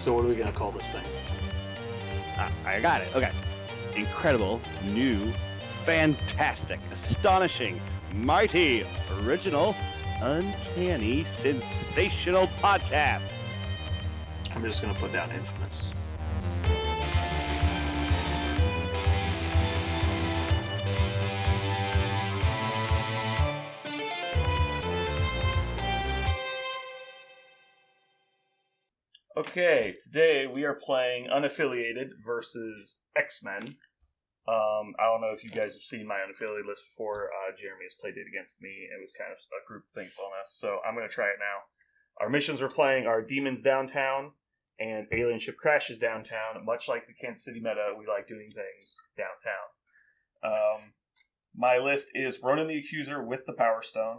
So what are we going to call this thing? I got it. Okay. Incredible, new, fantastic, astonishing, mighty, original, uncanny, sensational podcast. I'm just going to put down infamous. Okay, today we are playing Unaffiliated versus X-Men. I don't know if you guys have seen my unaffiliated list before. Jeremy has played it against me. It was kind of a group thing on us, so I'm going to try it now. Our missions we're playing are Demons Downtown and Alien Ship Crashes Downtown. Much like the Kansas City meta, we like doing things downtown. My list is Ronan the Accuser with the Power Stone,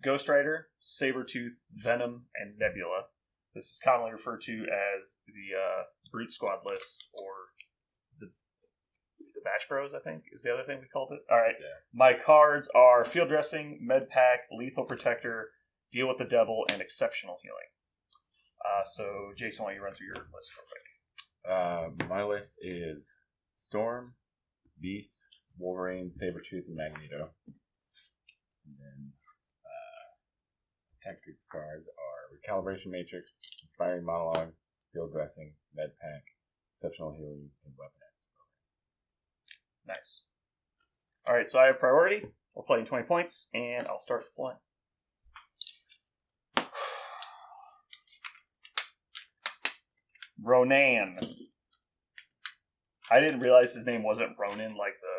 Ghost Rider, Sabretooth, Venom, and Nebula. This is commonly referred to as the Brute Squad list, or the Batch Bros, I think, is the other thing we called it. All right. Yeah. My cards are Field Dressing, Medpack, Lethal Protector, Deal with the Devil, and X-Ceptional Healing. So, Jayson, why don't you run through your list real quick? My list is Storm, Beast, Wolverine, Sabretooth, and Magneto. And then tactics cards are Recalibration Matrix, Inspiring Monologue, Field Dressing, Medpack, Exceptional Healing, and Weapon Program. Nice. Alright, so I have priority. We're playing 20 points, and I'll start deploying. Ronan. I didn't realize his name wasn't Ronin, like the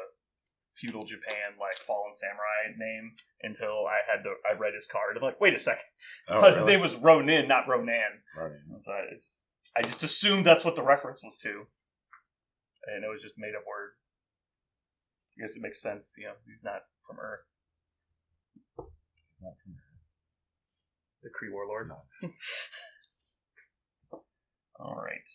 feudal Japan, like fallen samurai name, until I read his card. I'm like, wait a second. Oh, his name was Ronin, not Ronan. Ronin. So I just assumed that's what the reference was to. And it was just made up word. I guess it makes sense, he's not from Earth. Not from Earth. The Kree Warlord. No. Alright.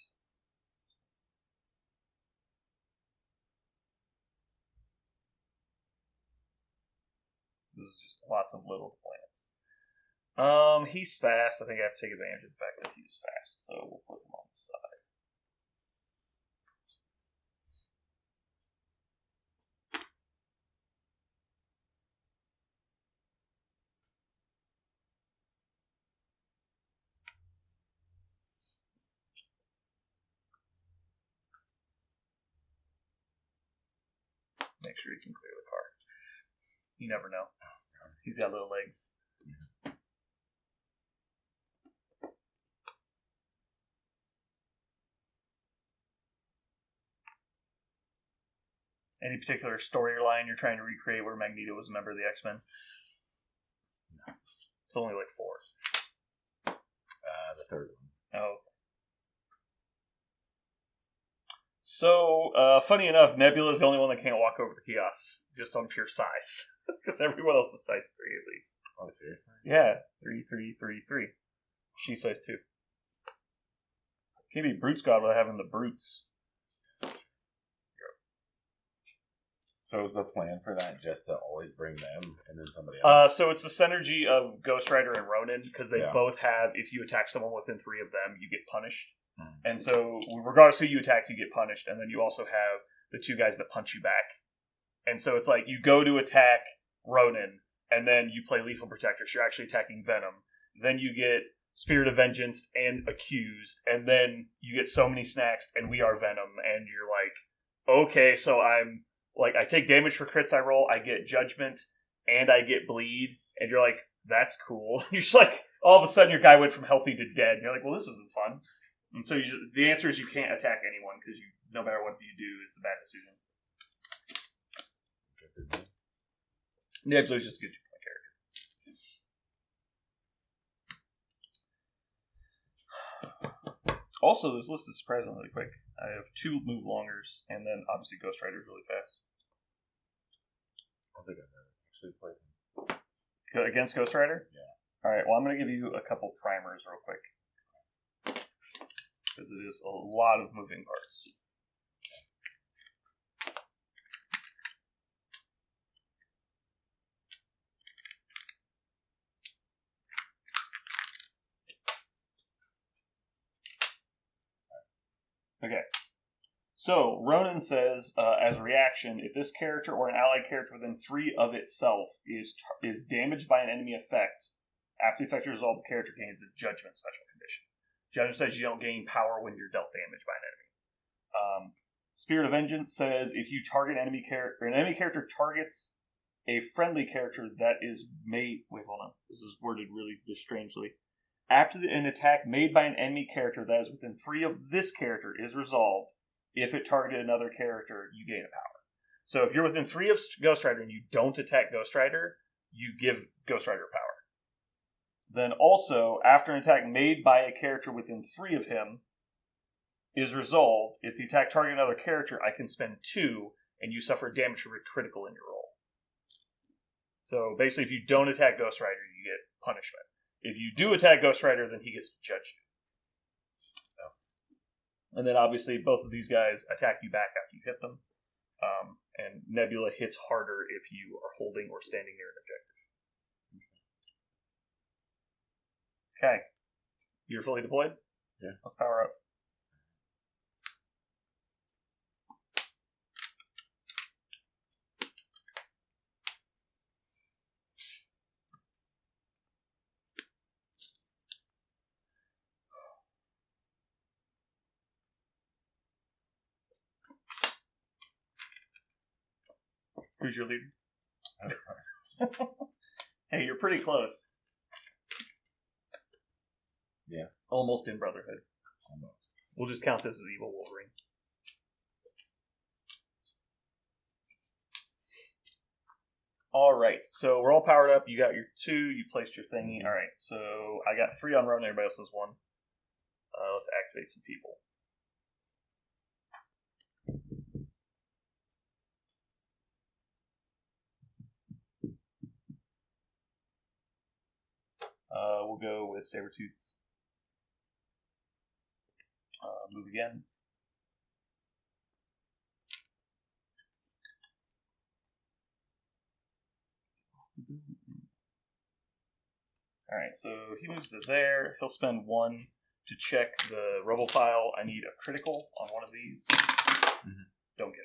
This is just lots of little planets. He's fast. I think I have to take advantage of the fact that he's fast, so we'll put him on the side. Make sure you can clear the card. You never know. He's got little legs. Any particular storyline you're trying to recreate where Magneto was a member of the X-Men? No. It's only like 4. The third one. Oh. So, funny enough, Nebula is the only one that can't walk over the kiosks, just on pure size. Because everyone else is size 3 at least. Oh, seriously? Yeah, 3, 3, 3, 3. She's size 2. Can't be Brute Squad without having the Brutes. So is the plan for that just to always bring them and then somebody else? So it's the synergy of Ghost Rider and Ronin, because they both have, if you attack someone within 3 of them, you get punished. And so, regardless who you attack, you get punished. And then you also have the 2 guys that punch you back. And so it's like, you go to attack Ronin, and then you play Lethal Protector, so you're actually attacking Venom. Then you get Spirit of Vengeance and Accused, and then you get so many snacks, and we are Venom. And you're like, okay, so I'm, like, I take damage for crits I roll, I get Judgment, and I get Bleed. And you're like, that's cool. You're just like, all of a sudden your guy went from healthy to dead. And you're like, well, this isn't fun. And so the answer is you can't attack anyone, because no matter what you do, it's a bad decision. Nebula's just a good 2-point character. Also, this list is surprisingly quick. I have 2 move longers, and then obviously Ghost Rider's really fast. I don't think I've ever actually played him. Against Ghost Rider? Yeah. Alright, well, I'm going to give you a couple primers real quick. Because it is a lot of moving parts. Okay. So, Ronan says, as a reaction, if this character or an allied character within 3 of itself is damaged by an enemy effect, after the effect is resolved, the character gains a Judgment special condition. Judgment says you don't gain power when you're dealt damage by an enemy. Spirit of Vengeance says, if you target an enemy character targets a friendly character that is made... Wait, hold on. This is worded really just strangely. After an attack made by an enemy character that is within 3 of this character is resolved, if it targeted another character, you gain a power. So if you're within 3 of Ghost Rider and you don't attack Ghost Rider, you give Ghost Rider power. Then also, after an attack made by a character within 3 of him is resolved, if the attack targeted another character, I can spend 2, and you suffer damage for a critical in your roll. So basically, if you don't attack Ghost Rider, you get punishment. If you do attack Ghost Rider, then he gets to judge you. And then obviously both of these guys attack you back after you hit them. And Nebula hits harder if you are holding or standing near an objective. Okay. You're fully deployed? Yeah. Let's power up. Who's your leader? Hey, you're pretty close. Yeah. Almost in Brotherhood. Almost. We'll just count this as evil Wolverine. Alright, so we're all powered up. You got your 2, you placed your thingy. Alright, so I got 3 on Ronan, everybody else has 1. Let's activate some people. We'll go with Sabretooth. Move again. Alright, so he moves to there. He'll spend 1 to check the rubble pile. I need a critical on one of these. Mm-hmm. Don't get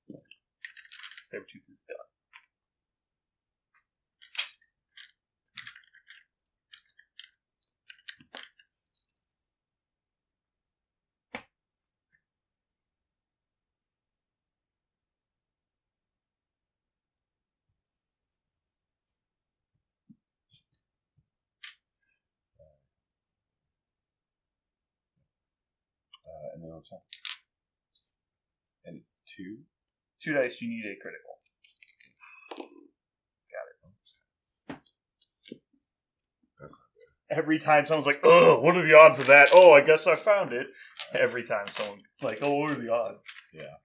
it. Sabretooth is done. And then I'll check. And it's 2. 2 dice, you need a critical. Got it. That's not good. Every time someone's like, "Oh, what are the odds of that?" Oh, I guess I found it. Every time someone like, "Oh, what are the odds?" Yeah.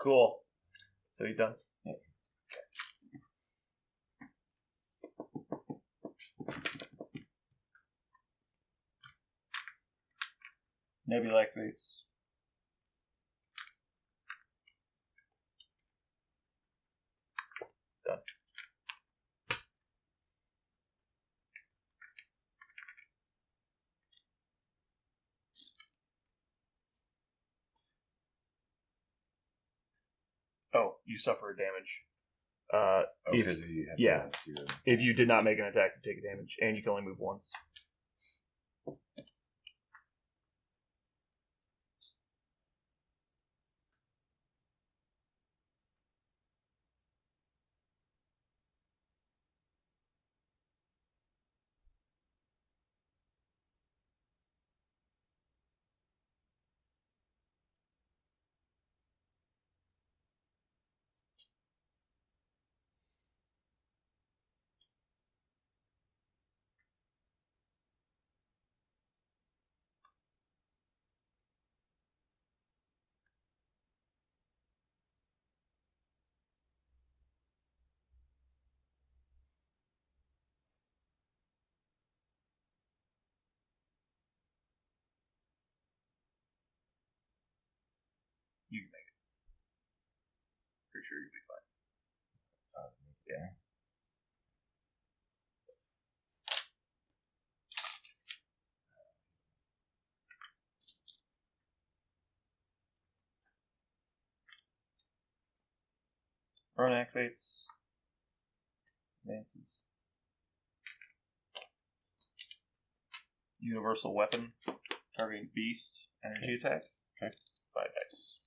Cool. So he's done. Yeah. Nebula activates. Done. Oh, you suffer damage. Because you have yeah. If you did not make an attack, you take damage, and you can only move once. You can make it. Pretty sure you'll be fine. Yeah. activates. Advances. Universal weapon. Targeting beast. Energy attack. Okay. 5 dice.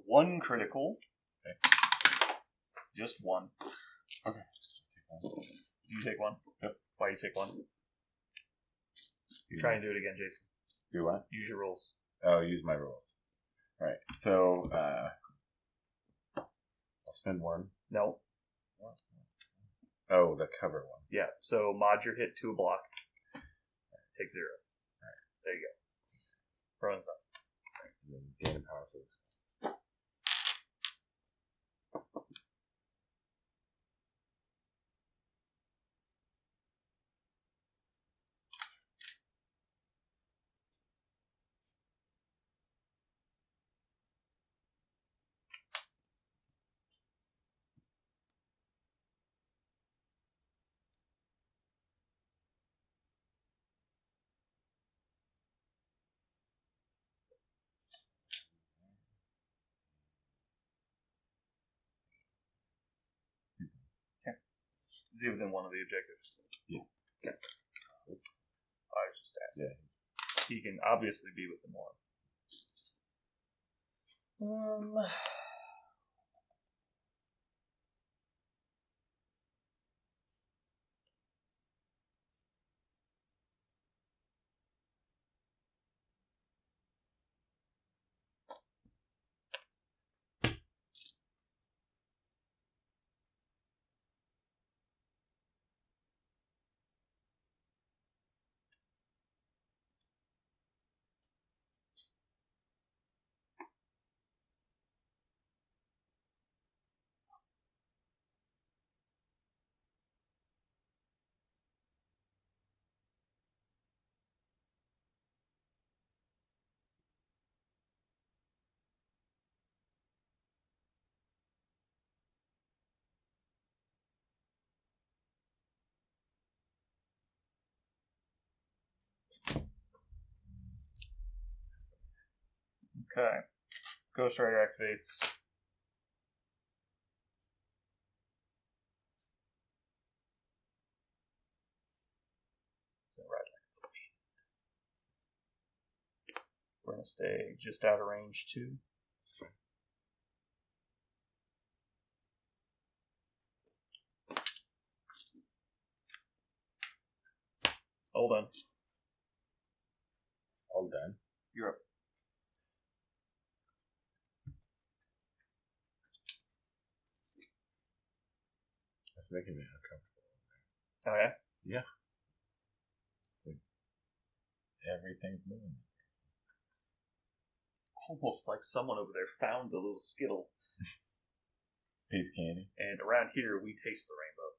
One critical. Okay. Just one. Okay. You take one? Yep. Why you take one? Try and do it again, Jason. Do what? Use your rules. Oh, use my rules. Alright, so, I'll spend one. No. Oh, the cover one. Yeah, so mod your hit to a block. Take 0. Alright, there you go. Runs up. And then gain a power for this. Is he within one of the objectives? Yeah. Okay. I was just asking. Yeah. He can obviously be within one. Okay. Ghost Rider activates. We're going to stay just out of range 2. All done. All done. You're up. That's making me uncomfortable. Oh, yeah? Yeah. It's like everything's moving. Almost like someone over there found the little Skittle. Piece of candy. And around here, we taste the rainbow.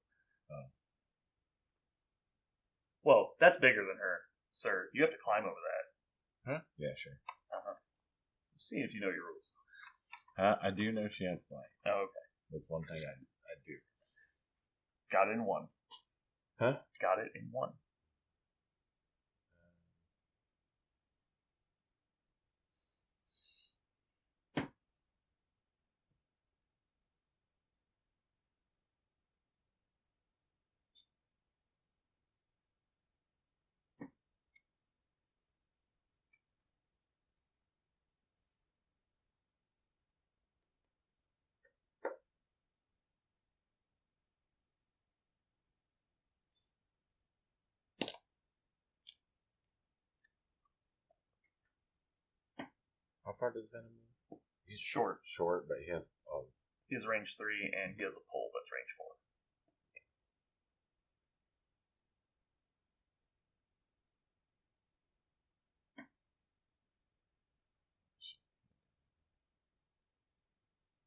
Oh. Well, that's bigger than her, sir. You have to climb over that. Huh? Yeah, sure. See if you know your rules. I do know she has flying. Oh, okay. That's one thing I do. Got it in 1. Huh? Got it in 1. How far does Venom move? He's short. Short, but he has He has range 3, and he has a pole that's range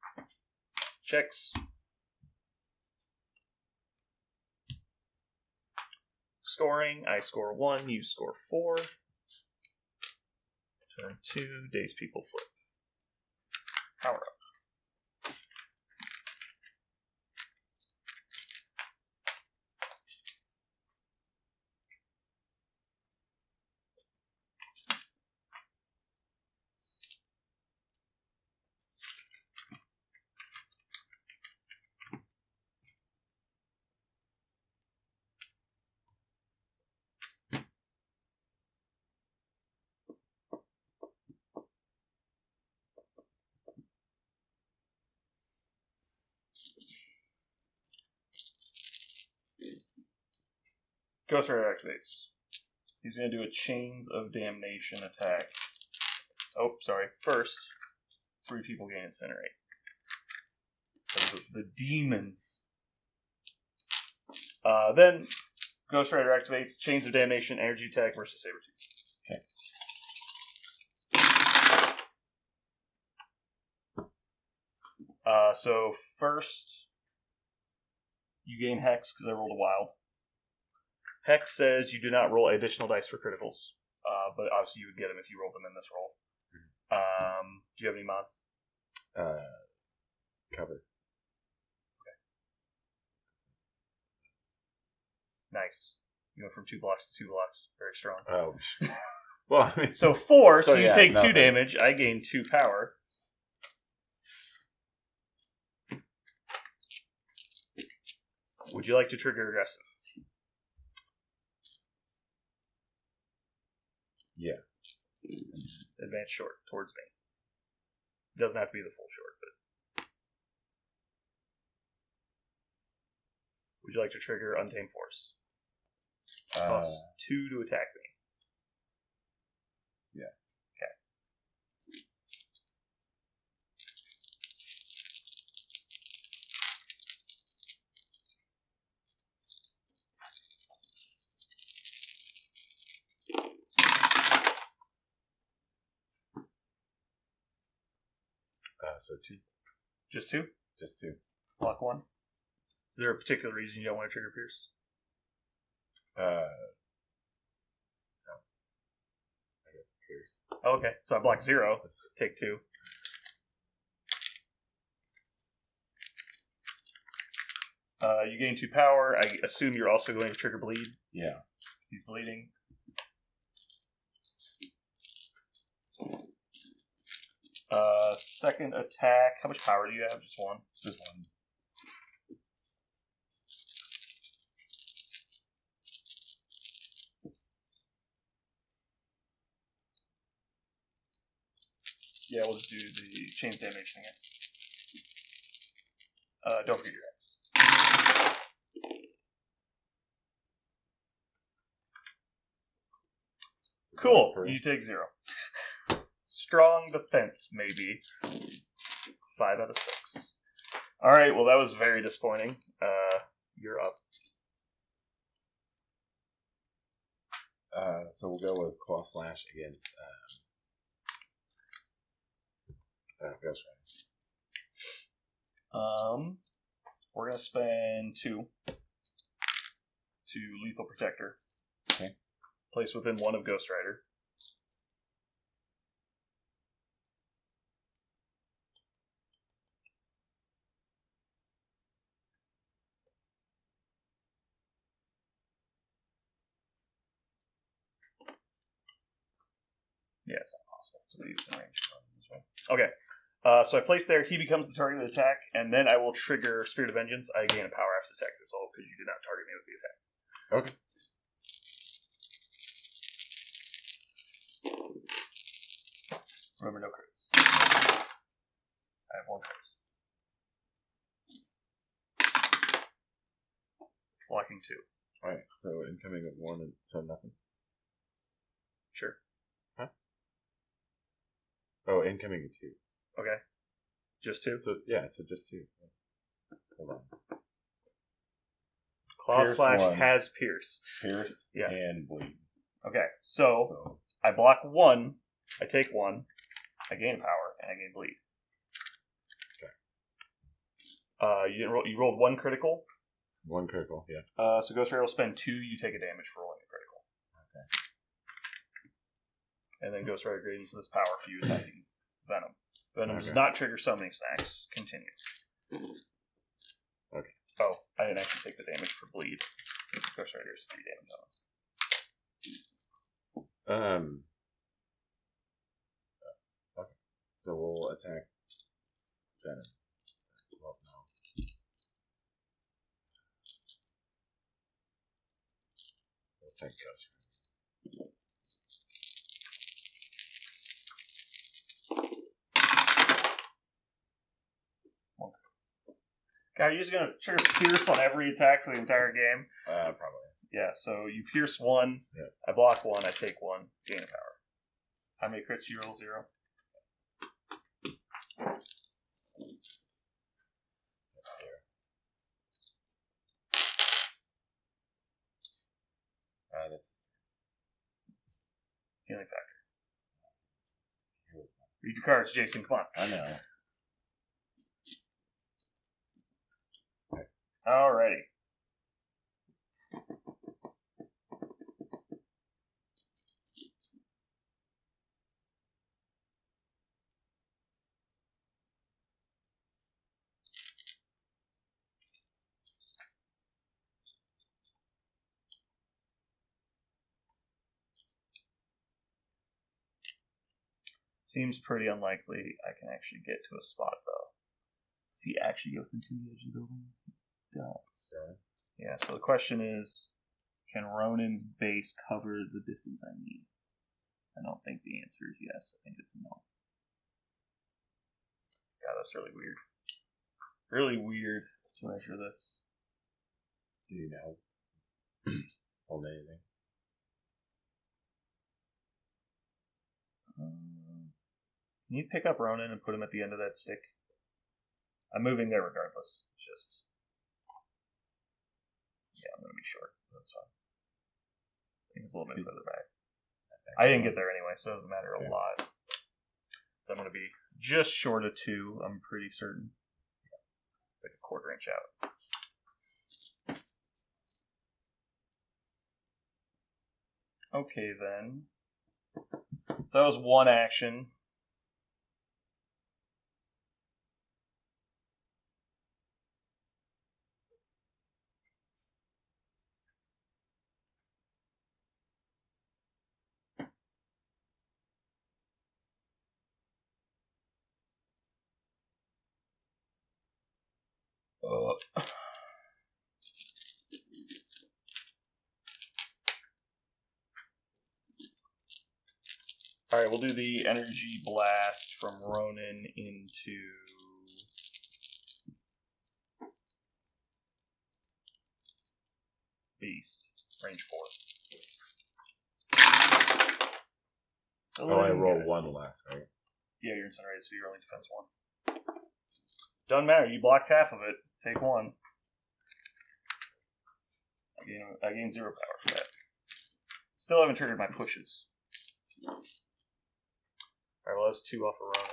4. Checks. Scoring. I score 1, you score 4. Turn 2, Days People flip. Power up. Ghost Rider activates. He's going to do a Chains of Damnation attack. Oh, sorry. First, 3 people gain Incinerate. The demons. Then, Ghost Rider activates Chains of Damnation energy attack versus Sabretooth. Okay. So first, you gain Hex because I rolled a wild. Hex says you do not roll additional dice for criticals, but obviously you would get them if you rolled them in this roll. Do you have any mods? Cover. Nice. You went from 2 blocks to 2 blocks. Very strong. Oh. Well, I mean... So 4, so you yeah, take 2 nothing. damage. I gain 2 power. Would you like to trigger aggressive? Yeah. Advance short towards me. It doesn't have to be the full short, but... Would you like to trigger Untamed Force? Cost 2 to attack me. Yeah. Okay. So 2. Just 2? Just 2. Block 1. Is there a particular reason you don't want to trigger Pierce? No. I guess Pierce. Oh, okay, so I block 0. Take 2. You gain 2 power. I assume you're also going to trigger Bleed. Yeah. He's bleeding. Second attack. How much power do you have? Just 1? Just 1. Yeah, we'll just do the chain damage again. Don't forget your X. Cool. You take 0. Strong defense, maybe. 5 out of 6. Alright, well that was very disappointing. You're up. So we'll go with Claw Slash against Ghost Rider. We're gonna spend 2 to Lethal Protector. Okay. Place within 1 of Ghost Rider. Yeah, it's not possible to be within range. Okay. So I place there, he becomes the target of the attack, and then I will trigger Spirit of Vengeance. I gain a power after attack result because you did not target me with the attack. Okay. Remember, no crits. I have 1 crit. Blocking 2. Alright, so incoming with 1 and so nothing? Sure. Huh? Oh, incoming with 2. Okay. Just 2? So, yeah, so just 2. Hold on. Claw Pierce Slash 1. has Pierce. Pierce Yeah. and Bleed. Okay, so I block 1, I take 1, I gain power, and I gain Bleed. Okay. You didn't roll. You rolled 1 critical. 1 critical, yeah. So Ghost Rider will spend 2. You take a damage for rolling a critical. Okay. And then Ghost Rider gains this power for you attacking Venom. Venom Okay. does not trigger summoning snacks. Continue. Okay. Oh, I didn't actually take the damage for bleed. Ghost Rider is 3 damage on him. Okay. So we'll attack Venom. Well, no. We'll attack Ghost Rider. God, are you just going to trigger Pierce on every attack for the entire game? Probably. Yeah, so you pierce 1, Yeah. I block 1, I take 1, gain a power. How many crits you roll? 0? That's Healing factor. Read your cards, Jayson, come on. I know. Alrighty. Seems pretty unlikely I can actually get to a spot, though. Does he actually go into the edge of the building? He does. Yeah, so the question is, can Ronan's base cover the distance I need? I don't think the answer is yes. I think it's no. God, that's really weird. Really weird to measure this. Do you know? Hold anything? Can you pick up Ronan and put him at the end of that stick? I'm moving there regardless. It's just... Yeah, I'm going to be short. That's fine. I think it's a little bit further back. I didn't get there anyway, so it doesn't matter a lot. So I'm going to be just short of 2, I'm pretty certain. Like a quarter inch out. Okay, then. So that was 1 action. Alright, we'll do the energy blast from Ronan into... Beast. Range 4. I rolled 1 last, right? Yeah, you're incinerated, so you're only defense 1. Doesn't matter, you blocked half of it. Take 1. I gain 0 power for that. Still haven't triggered my pushes. Alright, well, that's 2 off of Ronan.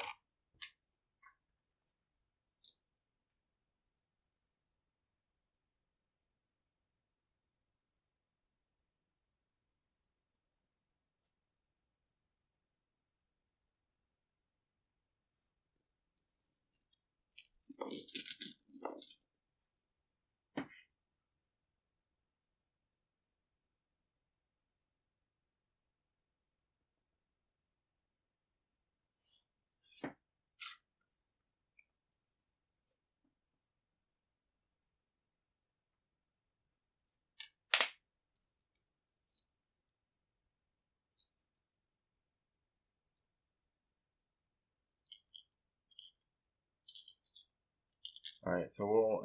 Alright, so we'll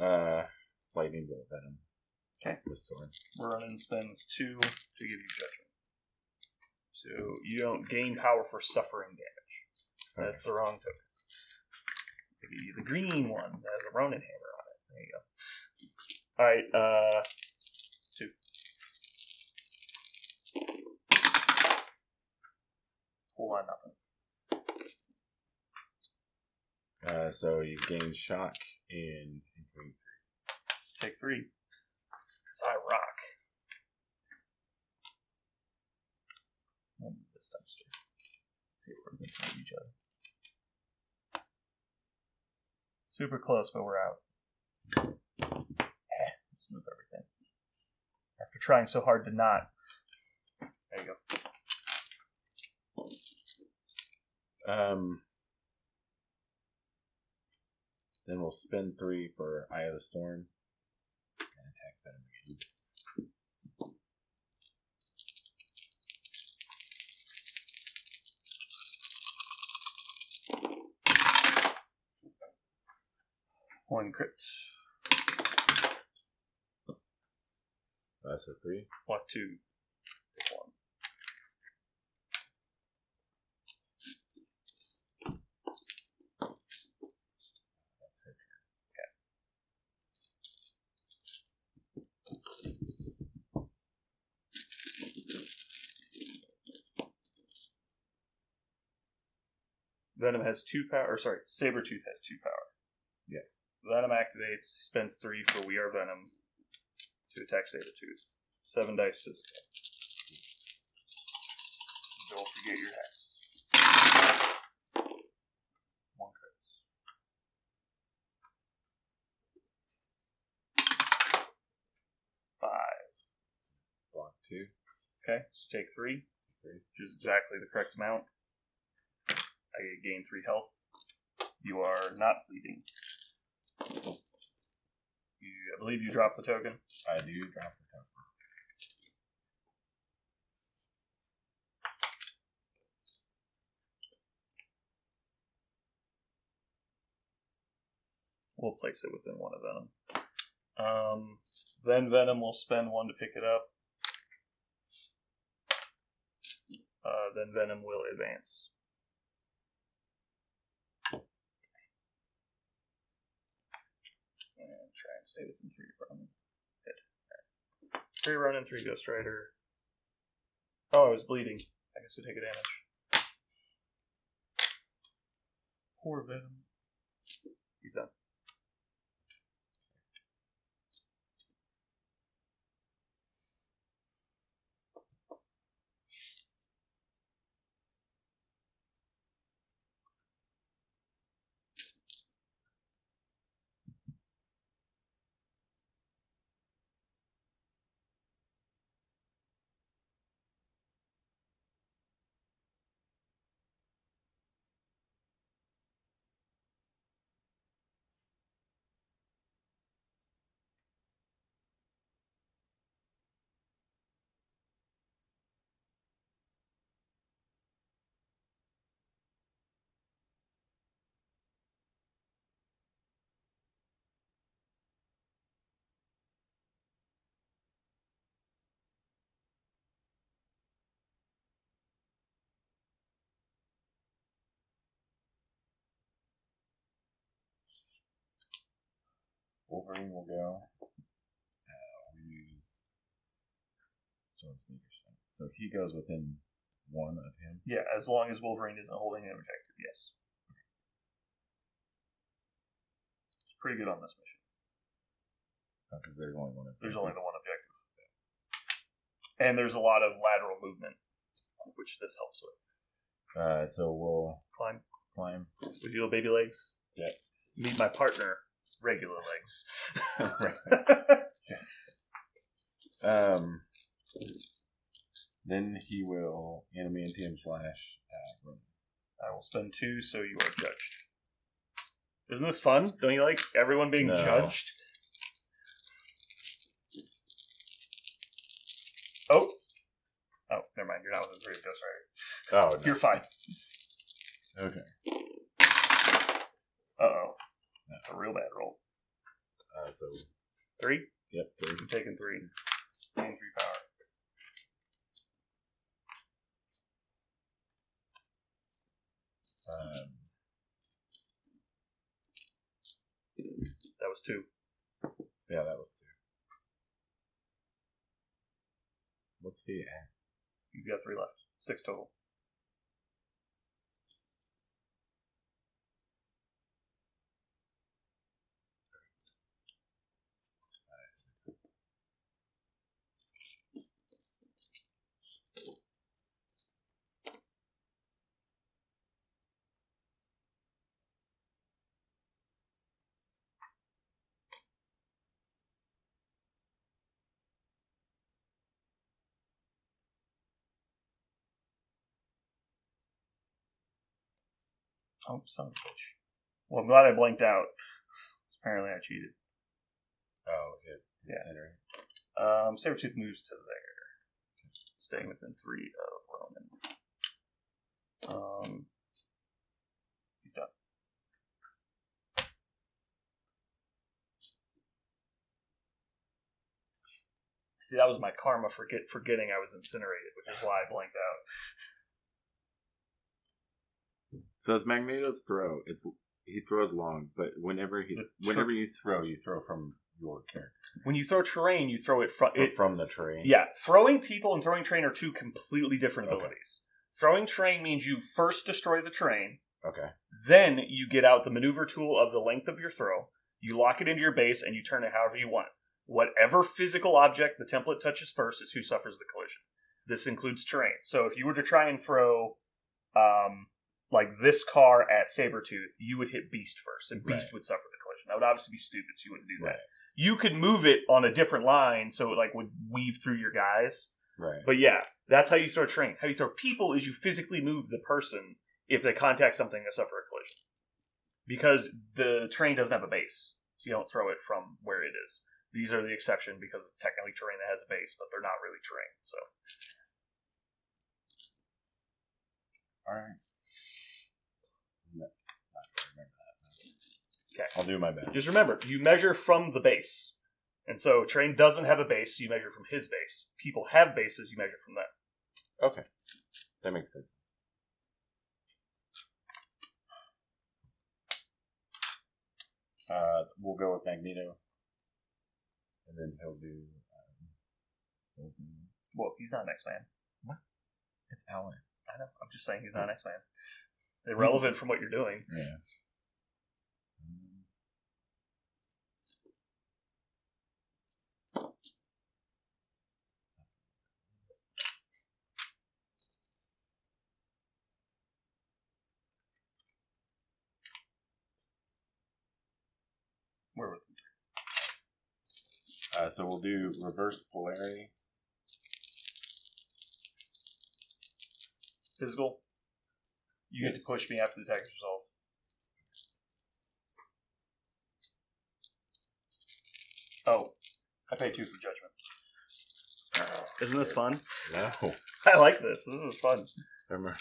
lightning bolt Venom. Okay. Restore. Ronan spends 2 to give you judgment. So you don't gain power for suffering damage. That's the wrong token. I'll give you the green one that has a Ronan hammer on it. There you go. Alright, 2. Hold on, nothing. So you gain shock in incoming 3. Take 3. So I rock. I'll move this dumpster. See if we're going to find each other. Super close, but we're out. Let's move everything. After trying so hard to not. There you go. Then we'll spend 3 for Eye of the Storm and attack Venom again. One crit. So 3. Block 2. Pick 1. That's her turn. Venom has 2 power. Or sorry, Sabretooth has 2 power. Yes. Venom activates, spends 3 for We Are Venom to attack Sabretooth. 7 dice physical. Don't forget your hex. 1 crit. Five. Block 2. Okay, so take 3, 3. which is exactly the correct amount. I gain 3 health. You are not bleeding. I believe you dropped the token. I do drop the token. We'll place it within 1 of Venom. Then Venom will spend 1 to pick it up. Then Venom will advance. And try and stay within 3 Ronan. Hit. Right. 3 Ronan, 3 Ghost Rider. Oh, I was bleeding. I guess I take a damage. Poor Venom. He's done. Wolverine will go. We'll use Storm Sneaker Strike. So he goes within 1 of him. Yeah, as long as Wolverine isn't holding an objective, yes. It's pretty good on this mission. Because there's only 1 objective. There's only the 1 objective. And there's a lot of lateral movement, which this helps with. So we'll Climb. With your little baby legs. Yep. Meet my partner, regular legs. Then he will Adamantium slash Ronan. I will spend 2, so you are judged. Isn't this fun? Don't you like everyone being judged? Oh, never mind. You're not within 3 of Ghost Rider. Oh, no. You're fine. Okay. Uh-oh. That's a real bad roll. So 3? Yep, 3. I'm taking 3. Gain 3 power. That was 2. Yeah, that was 2. What's he at? You've got 3 left. 6 total. Oh, son of a bitch. Well, I'm glad I blanked out. Apparently I cheated. Oh, okay. Yeah. Right. Sabretooth moves to there. Staying within 3 of Ronan. He's done. See, that was my karma for forgetting I was incinerated, which is why I blanked out. So it's Magneto's throw. He throws long, but whenever you throw from your character. When you throw terrain, you throw it from the terrain. Yeah, throwing people and throwing terrain are two completely different abilities. Throwing terrain means you first destroy the terrain. Okay. Then you get out the maneuver tool of the length of your throw. You lock it into your base, and you turn it however you want. Whatever physical object the template touches first is who suffers the collision. This includes terrain. So if you were to try and throw, like this car at Sabretooth, you would hit Beast first, and Beast would suffer the collision. That would obviously be stupid, so you wouldn't do that. You could move it on a different line, so it would weave through your guys. Right. But yeah, that's how you throw terrain. How you throw people is you physically move the person if they contact something and suffer a collision. Because the terrain doesn't have a base, so you don't throw it from where it is. These are the exception because it's technically terrain that has a base, but they're not really terrain. So, all right. No, not gonna remember that. Okay. I'll do my best. Just remember, you measure from the base, and so terrain doesn't have a base, so you measure from his base. People have bases, you measure from them. Okay, that makes sense. We'll go with Magneto. And then he'll do... Well, he's not an X-Man. What? It's Alan. I know. I'm just saying he's not an X-Man. Irrelevant from what you're doing. Yeah. Where was So we'll do reverse polarity. Physical. You get to push me after the attack is resolved. Oh, I pay 2 for judgment. Isn't this fun? No. I like this. This is fun. Remember.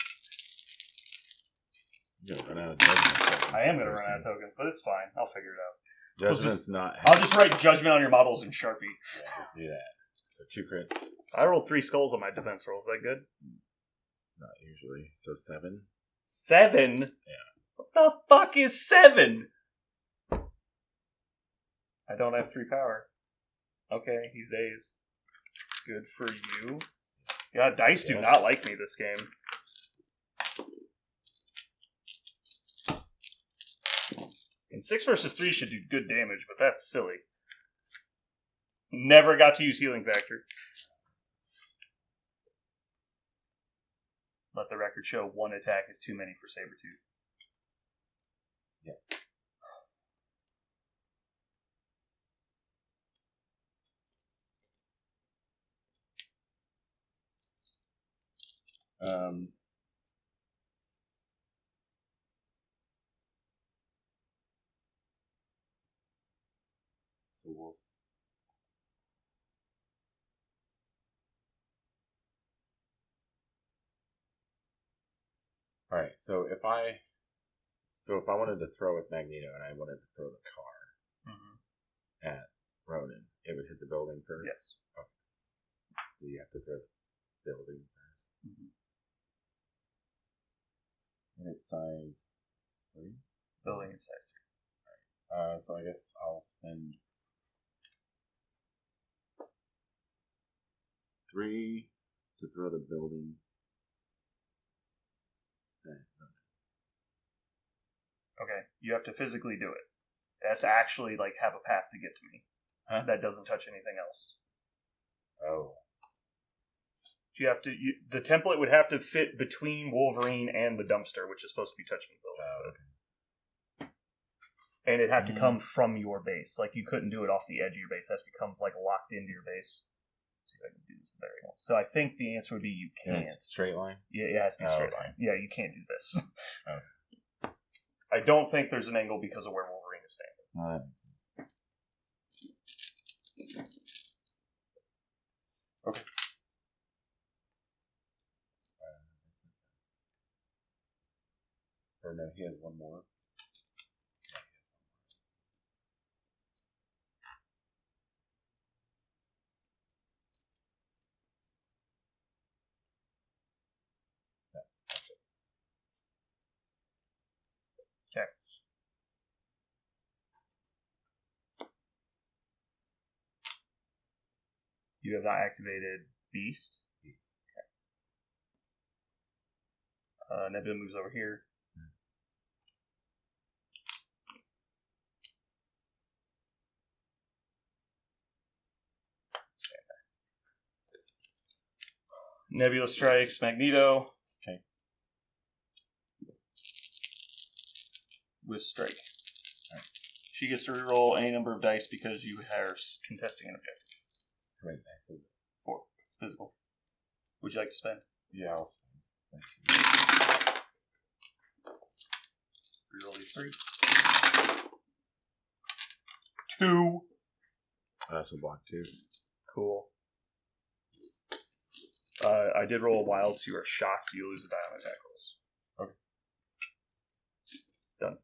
You're going to run out of judgment. I am going to run out of tokens, but it's fine. I'll figure it out. Judgment's not... I'll just write judgment on your models in Sharpie. Yeah, just do that. So 2 crits. I rolled 3 skulls on my defense roll. Is that good? Not usually. So 7. 7? Yeah. What the fuck is 7? I don't have 3 power. Okay, he's dazed. Good for you. Yeah, dice do not like me this game. And 6 versus 3 should do good damage, but that's silly. Never got to use Healing Factor. Let the record show 1 attack is too many for Sabretooth. Yeah. So we'll... Alright, so if I wanted to throw with Magneto and I wanted to throw the car at Ronan, it would hit the building first? Yes. Okay. So you have to throw the building first. And it's size 3? Building is size 3. Alright. So I guess I'll spend 3 to throw the building. Okay, you have to physically do it. It has to actually have a path to get to me. Huh? That doesn't touch anything else. Oh. You have to. The template would have to fit between Wolverine and the dumpster, which is supposed to be touching the building. Okay. And it had to come from your base. Like, you couldn't do it off the edge of your base. It has to become locked into your base. Let's see if I can do this very well. So I think the answer would be you can't. It's a straight line? Yeah, it has to be a straight okay. line. Yeah, you can't do this. Okay. I don't think there's an angle because of where Wolverine is standing. No, that makes sense. Okay. Or no, he has one more. Okay. You have not activated Beast. Okay. Nebula moves over here. Nebula strikes Magneto. Okay. With strike. Right. She gets to reroll any number of dice because you are contesting an objective. Right, nice. 4. Physical. Would you like to spend? Yeah, I'll spend. Thank you. Reroll these 3. 2. So block 2. Cool. I did roll a wild, so you are shocked. You lose a die on attack rolls. Okay. Done.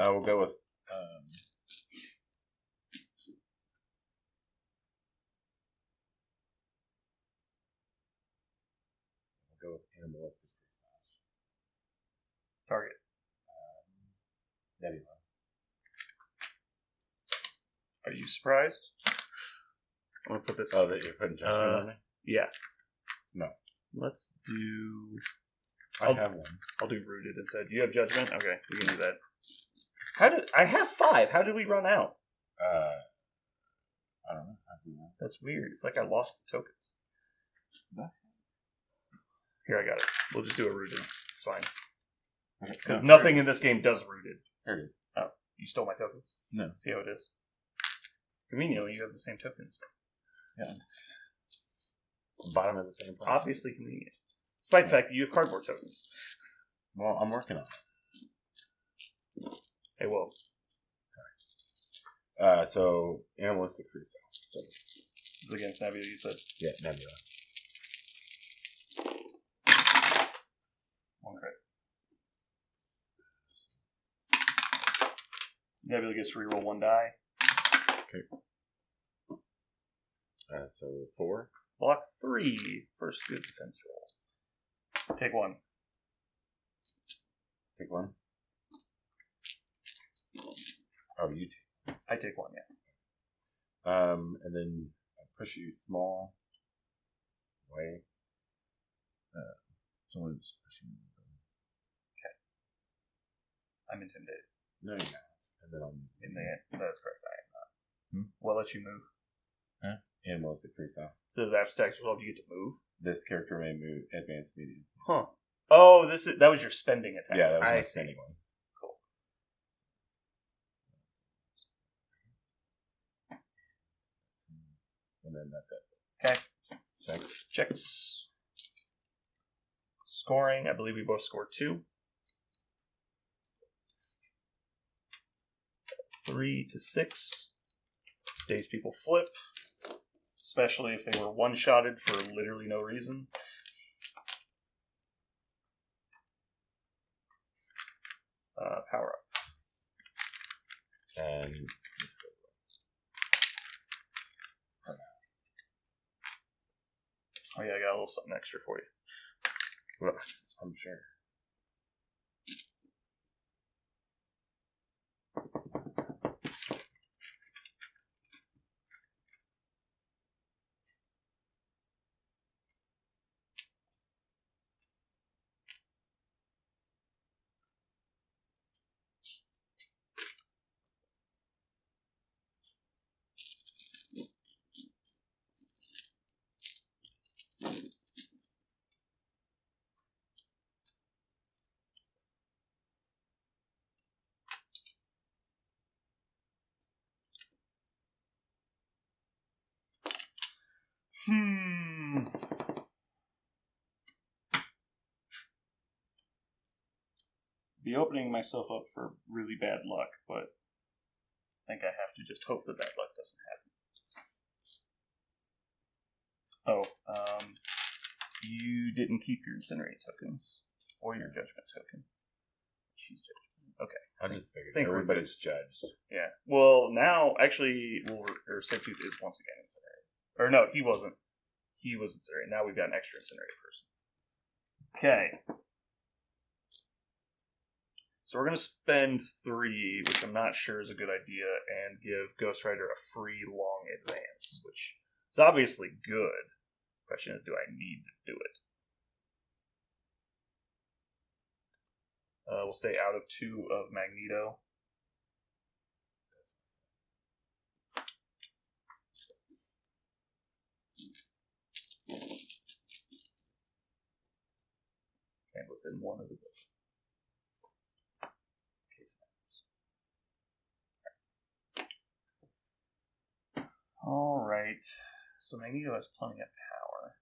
We'll go with animalistic freestyle. Target. Nebula. Are you surprised? I'm going to put this... Oh, that you're putting judgment on me? Yeah. No. Let's do... I have one. I'll do rooted instead. You have judgment? Okay, we can do that. I have 5. How did we run out? I don't know. That's weird. It's like I lost the tokens. No. Here, I got it. We'll just do a rooted. It's fine. Because No, nothing in this game does rooted. Here it is. Oh, you stole my tokens? No. See how it is? Conveniently, you have the same tokens. Yeah. Bottom of the same place. Obviously convenient. Despite the fact that you have cardboard tokens. Well, I'm working on it. Hey, whoa. So, animalistic freestyle. So, This is against Nebula, you said? yeah, Nebula. 1 crit. Nebula gets to reroll 1 die. Okay. So, 4. Block 3. First good defense roll. Take 1. Take 1. Oh, you take. I take 1, yeah. And then I push you small away. Someone just pushing me. Okay. I'm intimidated. No, you're not. And then I'm In the end. That's correct, I am not. Hmm? What lets you move? Huh? Animalistic freestyle. So after tax resolve, you get to move? This character may move advanced medium. Huh. Oh, that was your spending attack. Yeah, that was my see. spending one. Cool. And then that's it. Okay. Checks. Checks. Scoring. I believe we both scored 2. 3 to 6. Days people flip. Especially if they were one-shotted for literally no reason. Power up. And let's go. Oh yeah, I got a little something extra for you. Well, I'm sure. Yup. opening myself up for really bad luck, but I think I have to just hope that bad luck doesn't happen. Oh, you didn't keep your Incinerate tokens or your Judgment token. She's Judgment. Okay. I just figured everybody's judged. Yeah. Well, now, actually, Sabretooth is once again Incinerated. Or no, he wasn't. He was Incinerated. Now we've got an extra Incinerated person. Okay. So we're going to spend 3, which I'm not sure is a good idea, and give Ghost Rider a free long advance, which is obviously good. Question is, do I need to do it? We'll stay out of 2 of Magneto. And within 1 of the Alright. So Magneto has plenty of power.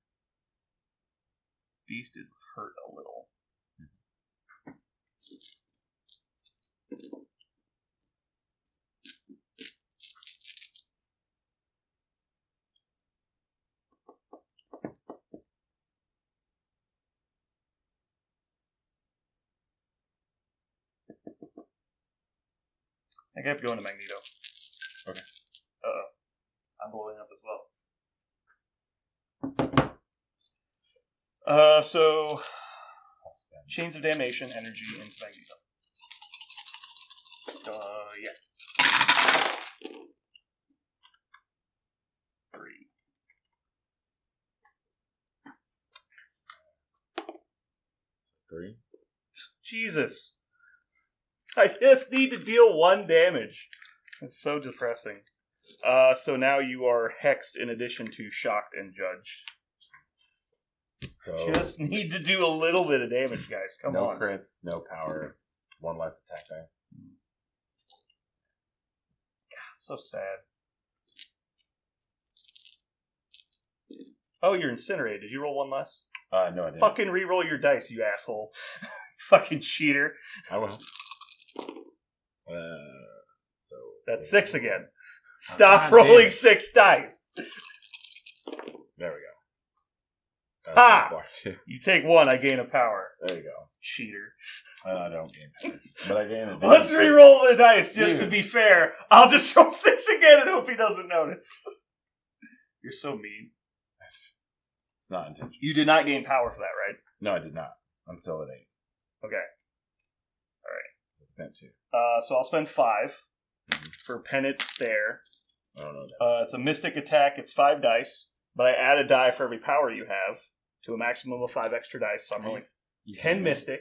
Beast is hurt a little. I think I have to go into Magneto. Okay. Uh-oh. I'm blowing up as well. So Chains of Damnation, energy into Magneto. Yeah. 3. Jesus. I just need to deal 1 damage. It's so depressing. So now you are hexed in addition to shocked and judged. So just need to do a little bit of damage, guys. Come on. No crits, no power, 1 less attack die. God, so sad. Oh, you're incinerated. Did you roll 1 less? No, I didn't. Fucking re-roll your dice, you asshole. Fucking cheater. I will. So that's 6 again. Stop rolling 6 dice. There we go. Ha! You take 1, I gain a power. There you go. Cheater. I don't gain power. But I gain a Let's re-roll the dice, just to be fair. I'll just roll 6 again and hope he doesn't notice. You're so mean. It's not intentional. You did not gain power for that, right? No, I did not. I'm still at 8. Okay. Alright. I spent 2. So I'll spend 5 for Pennant Stare. I don't know that. It's a mystic attack. It's 5 dice, but I add a die for every power you have to a maximum of 5 extra dice. So I'm rolling 10 mystic.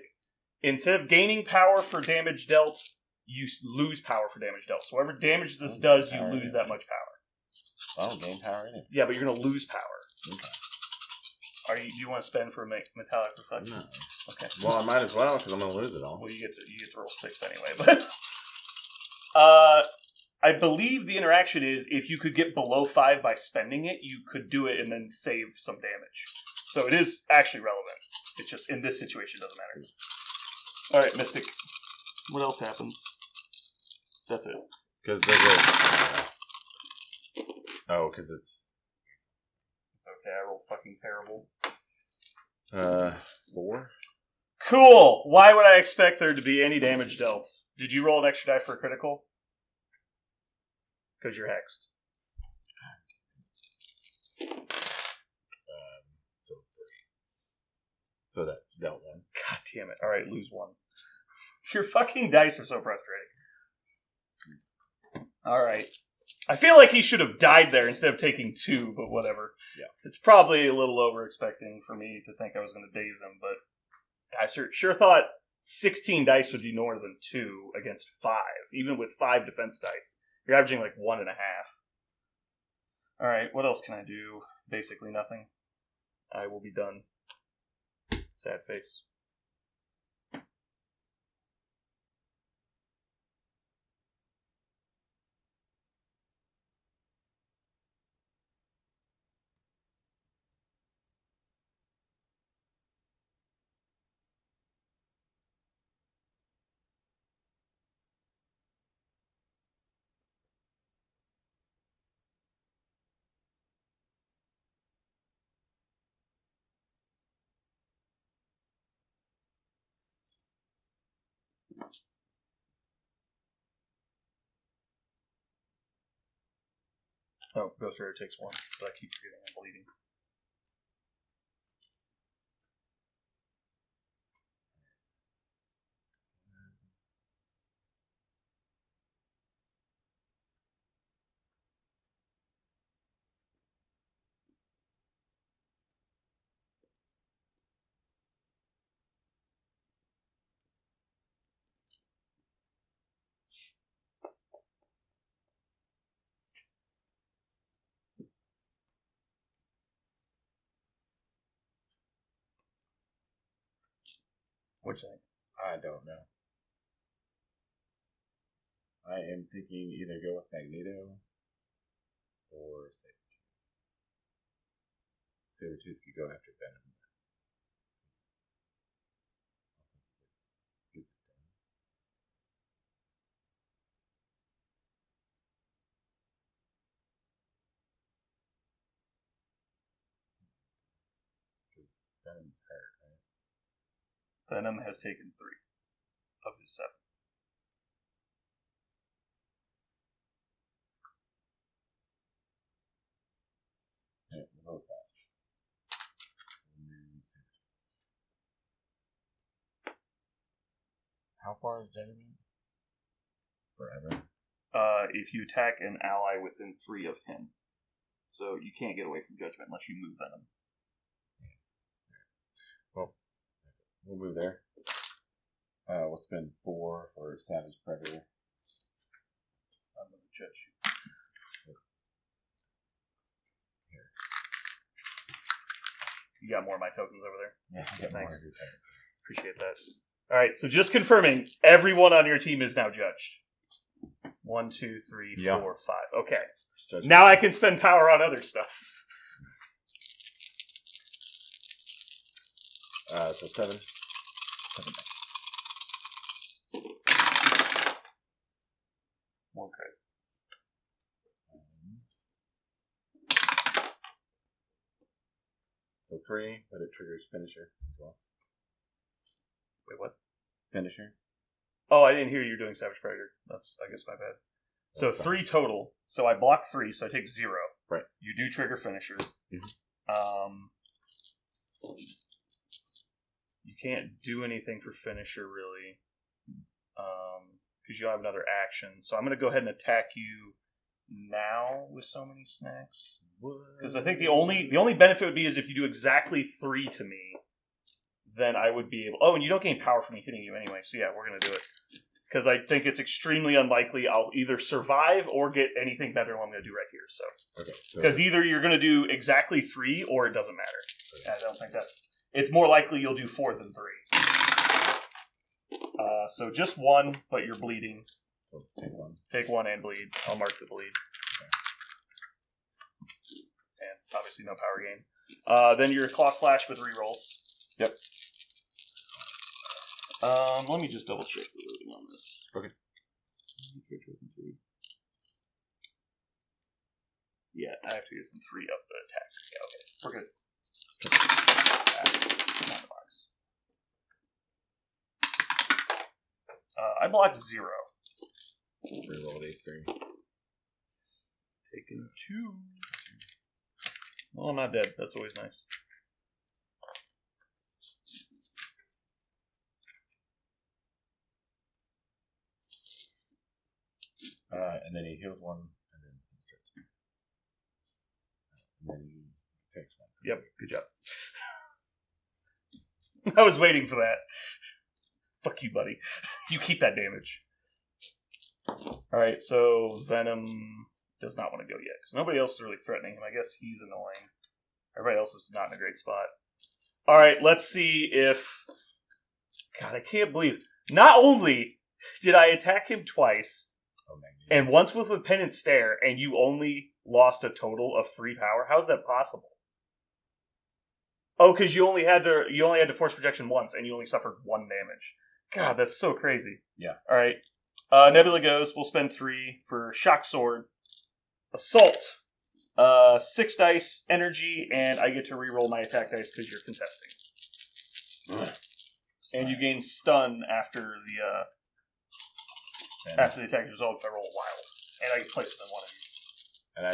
Instead of gaining power for damage dealt, you lose power for damage dealt. So whatever damage this does, you lose that much power. I don't gain power anyway. Yeah, but you're going to lose power. Okay. Do you want to spend for a metallic reflection? No. Okay. Well, I might as well because I'm going to lose it all. Well, you get to roll 6 anyway. But I believe the interaction is if you could get below 5 by spending it, you could do it and then save some damage. So it is actually relevant. It's just in this situation it doesn't matter. All right, Mystic. What else happens? That's it. Because there's a. Oh, because it's. It's okay. I rolled fucking terrible. 4. Cool. Why would I expect there to be any damage dealt? Did you roll an extra die for a critical? Because you're hexed. So 3. So that dealt 1. God damn it. Alright, lose 1. Your fucking dice are so frustrating. Alright. I feel like he should have died there instead of taking 2, but whatever. Yeah. It's probably a little over-expecting for me to think I was going to daze him, but I sure thought 16 dice would be more than 2 against 5, even with 5 defense dice. You're averaging like 1.5. Alright, what else can I do? Basically nothing. I will be done. Sad face. Oh, Ghost Rider takes 1, but I keep forgetting I'm bleeding. Which thing? I don't know. I am thinking either go with Magneto or Sabretooth. Sabretooth could go after Venom. Because Venom's hurt, right? Venom has taken 3 of his 7. Yeah, we'll go with that. How far is Judgment? Forever. If you attack an ally within 3 of him. So you can't get away from Judgment unless you move Venom. Well, we'll move there. We'll spend 4 for Savage Predator. I'm going to judge you. Here. You got more of my tokens over there? Yeah, I got more Thanks. of your tokens. Appreciate that. Alright, so just confirming, everyone on your team is now judged. 1, 2, 3, Yeah. 4, 5. Okay. Judgment. Now I can spend power on other stuff. So 7. 7 Okay. So 3, but it triggers Finisher as well. Wait, what? Finisher. Oh, I didn't hear you doing Savage Predator. That's, I guess, my bad. So 3 total. So I block 3, so I take 0. Right. You do trigger Finisher. Mm-hmm. You can't do anything for Finisher, really. Because you don't have another action. So I'm going to go ahead and attack you now with so many snacks. Because I think the only benefit would be is if you do exactly 3 to me, then I would be able... Oh, and you don't gain power from me hitting you anyway. So yeah, we're going to do it. Because I think it's extremely unlikely I'll either survive or get anything better than what I'm going to do right here. So, because either you're going to do exactly 3 or it doesn't matter. Okay. I don't think that's... It's more likely you'll do 4 than 3. So just 1, but you're bleeding. So take 1. Take 1 and bleed. I'll mark the bleed. Okay. And obviously no power gain. Then your Claw Slash with rerolls. Yep. Let me just double check the loading on this. Okay. Yeah, I have to get some 3 up the attack. Yeah, okay. We're good. On the box. I blocked 0. Reroll these 3. Taking 2. Well, I'm not dead. That's always nice. And then he heals 1, and then he starts. And then he takes 1. Yep, good job. I was waiting for that. Fuck you, buddy. You keep that damage. Alright, so Venom does not want to go yet, because nobody else is really threatening him. I guess he's annoying. Everybody else is not in a great spot. Alright, let's see if... God, I can't believe... Not only did I attack him twice, and once with a Penance Stare, and you only lost a total of 3 power, how is that possible? Oh, because you only had to force projection once, and you only suffered 1 damage. God, that's so crazy. Yeah. All right. Nebula goes. We'll spend 3 for Shock Sword, Assault, 6 dice, Energy, and I get to reroll my attack dice because you're contesting. And you gain Stun after After the attack is resolved, if I roll wild. And I can place within one of you. And I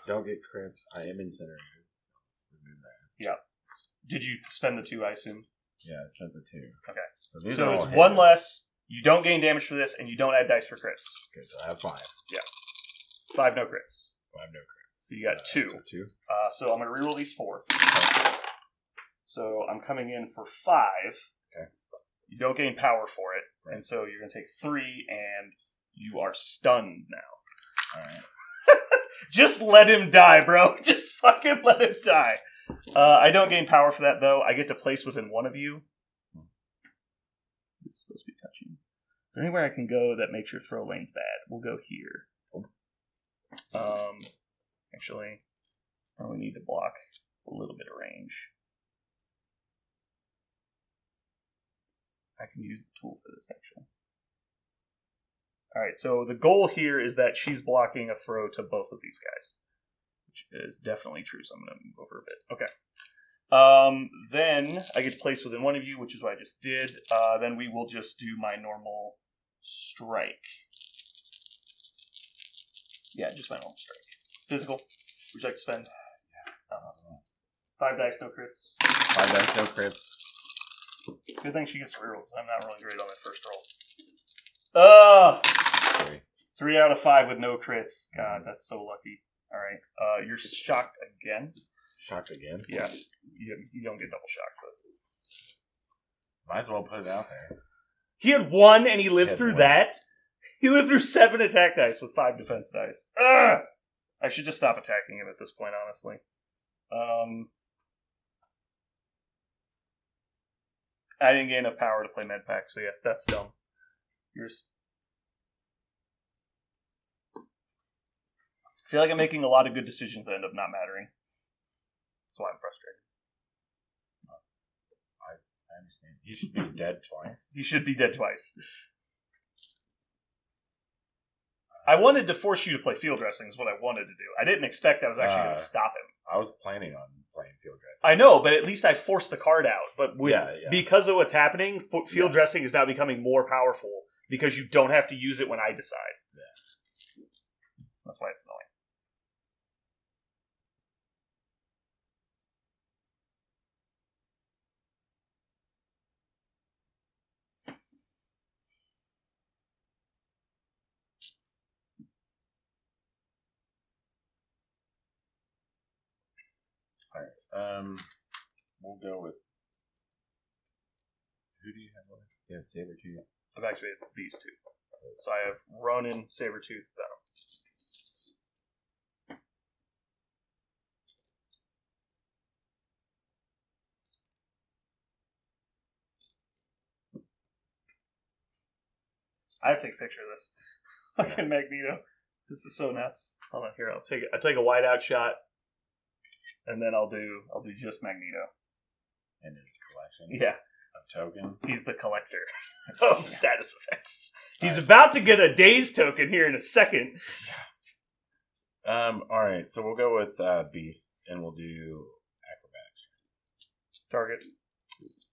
don't get crits. I am incinerated. Let's remove that. Yeah. Did you spend the 2, I assume? Yeah, I spent the 2. Okay. So it's 1 less. You don't gain damage for this, and you don't add dice for crits. Okay, so I have 5. Yeah. 5 no crits. 5 no crits. So you got 2. So 2. So I'm going to reroll these 4. So I'm coming in for 5. Okay. You don't gain power for it, and so you're going to take 3, and you are stunned now. Alright. Just let him die, bro. Just fucking let him die. I don't gain power for that, though. I get to place within one of you. This is supposed to be touching. Is there anywhere I can go that makes your throw lanes bad? We'll go here. Actually, I only need to block a little bit of range. I can use the tool for this, actually. Alright, so the goal here is that she's blocking a throw to both of these guys. Which is definitely true, so I'm going to move over a bit. Okay. Then I get to place within one of you, which is what I just did. Then we will just do my normal strike. Yeah, just my normal strike. Physical. Would you like to spend? 5 dice, no crits. 5 dice, no crits. Good thing she gets rerolls. I'm not rolling great on that first roll. 3 out of 5 with no crits. God, that's so lucky. Alright. You're shocked again. Shocked again? Yeah. You don't get double shocked, but might as well put it out there. he had 1 and he lived through that? He lived through 7 attack dice with 5 defense dice. Ugh! I should just stop attacking him at this point, honestly. I didn't get enough power to play Medpack, so yeah, that's dumb. Yours. I feel like I'm making a lot of good decisions that end up not mattering. That's why I'm frustrated. I understand. You should be dead twice. You should be dead twice. I wanted to force you to play field wrestling is what I wanted to do. I didn't expect I was actually going to stop him. I was planning on playing field dressing. I know, but at least I forced the card out. But yeah. Because of what's happening, field dressing is now becoming more powerful because you don't have to use it when I decide. Yeah. That's why it's annoying. Alright, we'll go with... Who do you have left? Yeah, Sabretooth. I've actually had these 2. So I have Ronan, Sabretooth, Venom. I have to take a picture of this. Fucking Magneto. This is so nuts. Hold on, here, I'll take a wide out shot. And then I'll do just Magneto. And his collection of tokens. He's the collector of status effects. He's about to get a Daze token here in a second. Alright, so we'll go with Beast, and we'll do Acrobatics. Target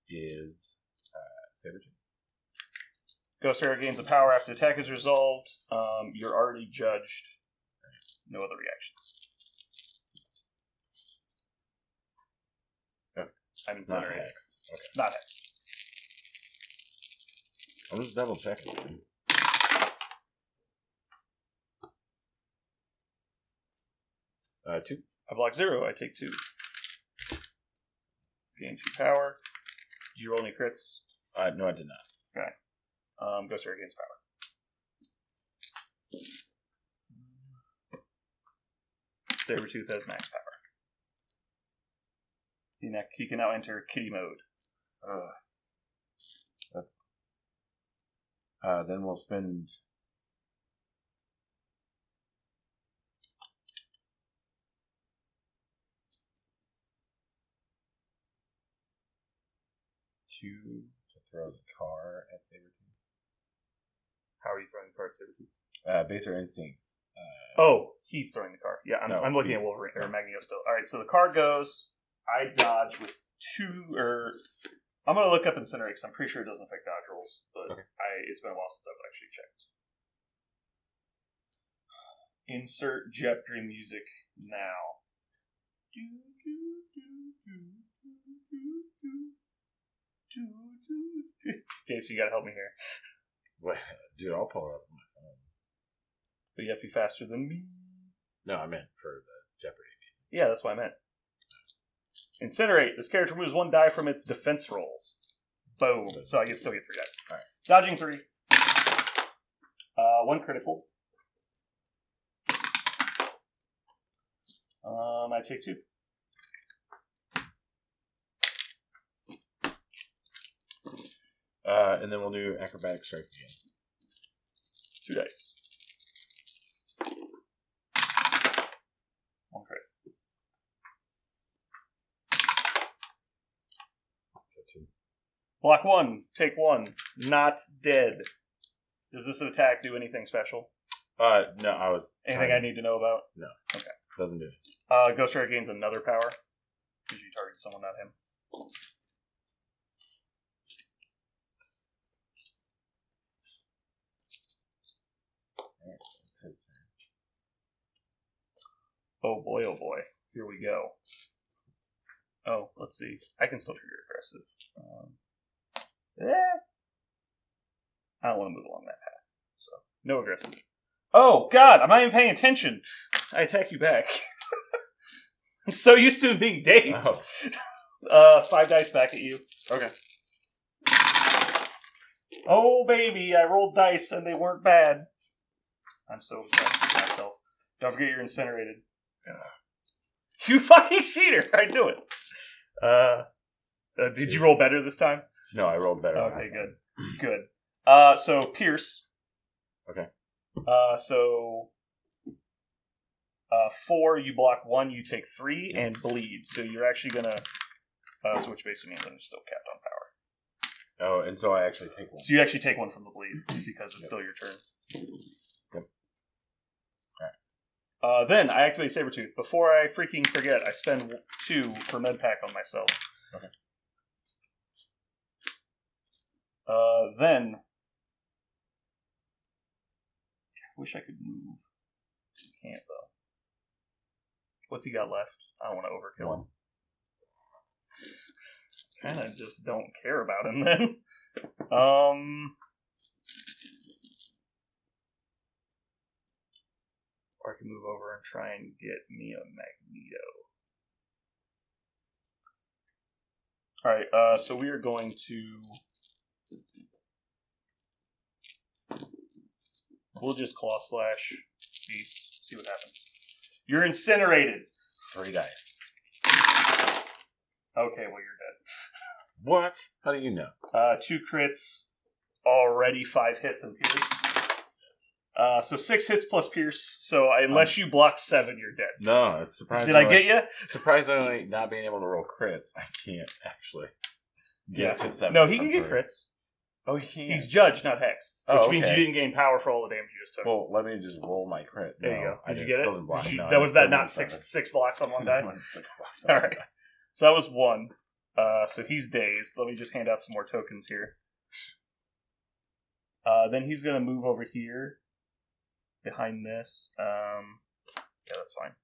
is Sabretooth. Ghost Arrow gains a power after attack is resolved. You're already judged. No other reactions. I'm it's not incinerated. hexed. Okay. Not hexed. I'm just double checking. 2. I block 0. I take 2. Gain 2 power. Did you roll any crits? No, I did not. Okay. Ghost Arrow gains power. Sabretooth has max power. He can now enter kitty mode. Then we'll spend... to throw the car at Sabretooth. How are you throwing the car at Sabretooth? Base or instincts. He's throwing the car. Yeah, No, I'm looking at Wolverine or Magneto still. Alright, so the car goes. I dodge with 2, or... I'm going to look up Incinerate because I'm pretty sure it doesn't affect dodge rolls. rolls, but Okay. it's been a while since I've actually checked. Insert Jeopardy music now. Jason, you gotta help me here. Wait, dude, I'll pull it up on my phone. But you have to be faster than me. No, I meant for the Jeopardy. Yeah, that's what I meant. Incinerate. This character removes 1 die from its defense rolls. Boom. So I can still get 3 dice. Alright. Dodging 3. 1 critical. I take 2. And then we'll do acrobatic strike again. 2 dice. 1 crit. So 2. Block 1. Take 1. Not dead. Does this attack do anything special? No, I was. Anything I need to know about? No. Okay. Doesn't do it. Ghost Rider gains another power. Because you target someone, not him. Alright, it's his turn. Oh boy, oh boy. Here we go. Oh, let's see. I can still trigger aggressive. I don't want to move along that path. So, no aggressive. Oh, God, I'm not even paying attention. I attack you back. I'm so used to being dazed. Oh. 5 dice back at you. Okay. Oh, baby, I rolled dice and they weren't bad. I'm so obsessed with myself. Don't forget you're incinerated. You fucking cheater! I do it. Did you roll better this time? No, I rolled better. Okay, good. So Pierce. Okay. 4, you block 1, you take 3, and bleed. So you're actually gonna. So which basically means I'm still capped on power. Oh, and so I actually take 1. So you actually take 1 from the bleed because it's still your turn. Yep. Then I activate Sabretooth. Before I freaking forget, I spend 2 for Medpack on myself. Okay. Then I wish I could move. Can't though. What's he got left? I don't want to overkill him. Kind of just don't care about him then. Or I can move over and try and get me a Magneto. Alright, so we are going to... We'll just Claw Slash Beast, see what happens. You're incinerated! 3 dice. Okay, well you're dead. What? How do you know? 2 crits, already 5 hits and Pierce. So 6 hits plus Pierce, so unless you block 7, you're dead. No, it's surprising. Did I get you? Surprisingly, not being able to roll crits, I can't actually get to 7. No, he can get crits. Oh, he can. He's judged, not hexed. Which means you didn't gain power for all the damage you just took. Well, let me just roll my crit. There you go. Did you get still it? didn't block. Did you, No, was that not six blocks on one die? 6 blocks on one Alright. die. So that was 1. So he's dazed. Let me just hand out some more tokens here. Then he's going to move over here. Behind this. Yeah, that's fine.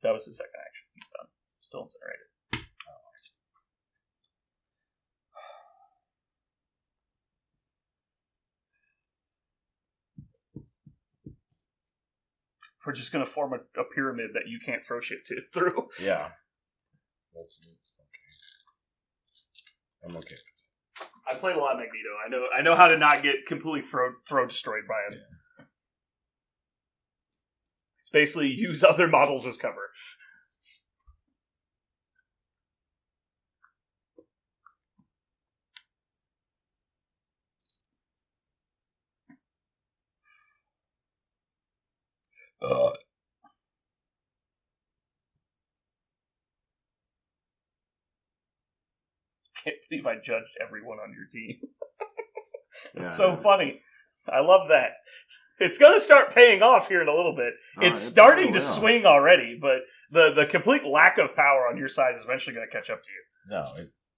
That was his second action. He's done. Still incinerated. We're just going to form a pyramid that you can't throw shit through. Yeah. That's okay. I'm okay. I played a lot of Magneto. I know how to not get completely throw destroyed by him. Yeah. It's basically use other models as cover. Can't believe I judged everyone on your team. It's so funny. I love that. It's going to start paying off here in a little bit. It's starting to swing already, but the complete lack of power on your side is eventually going to catch up to you. No, it's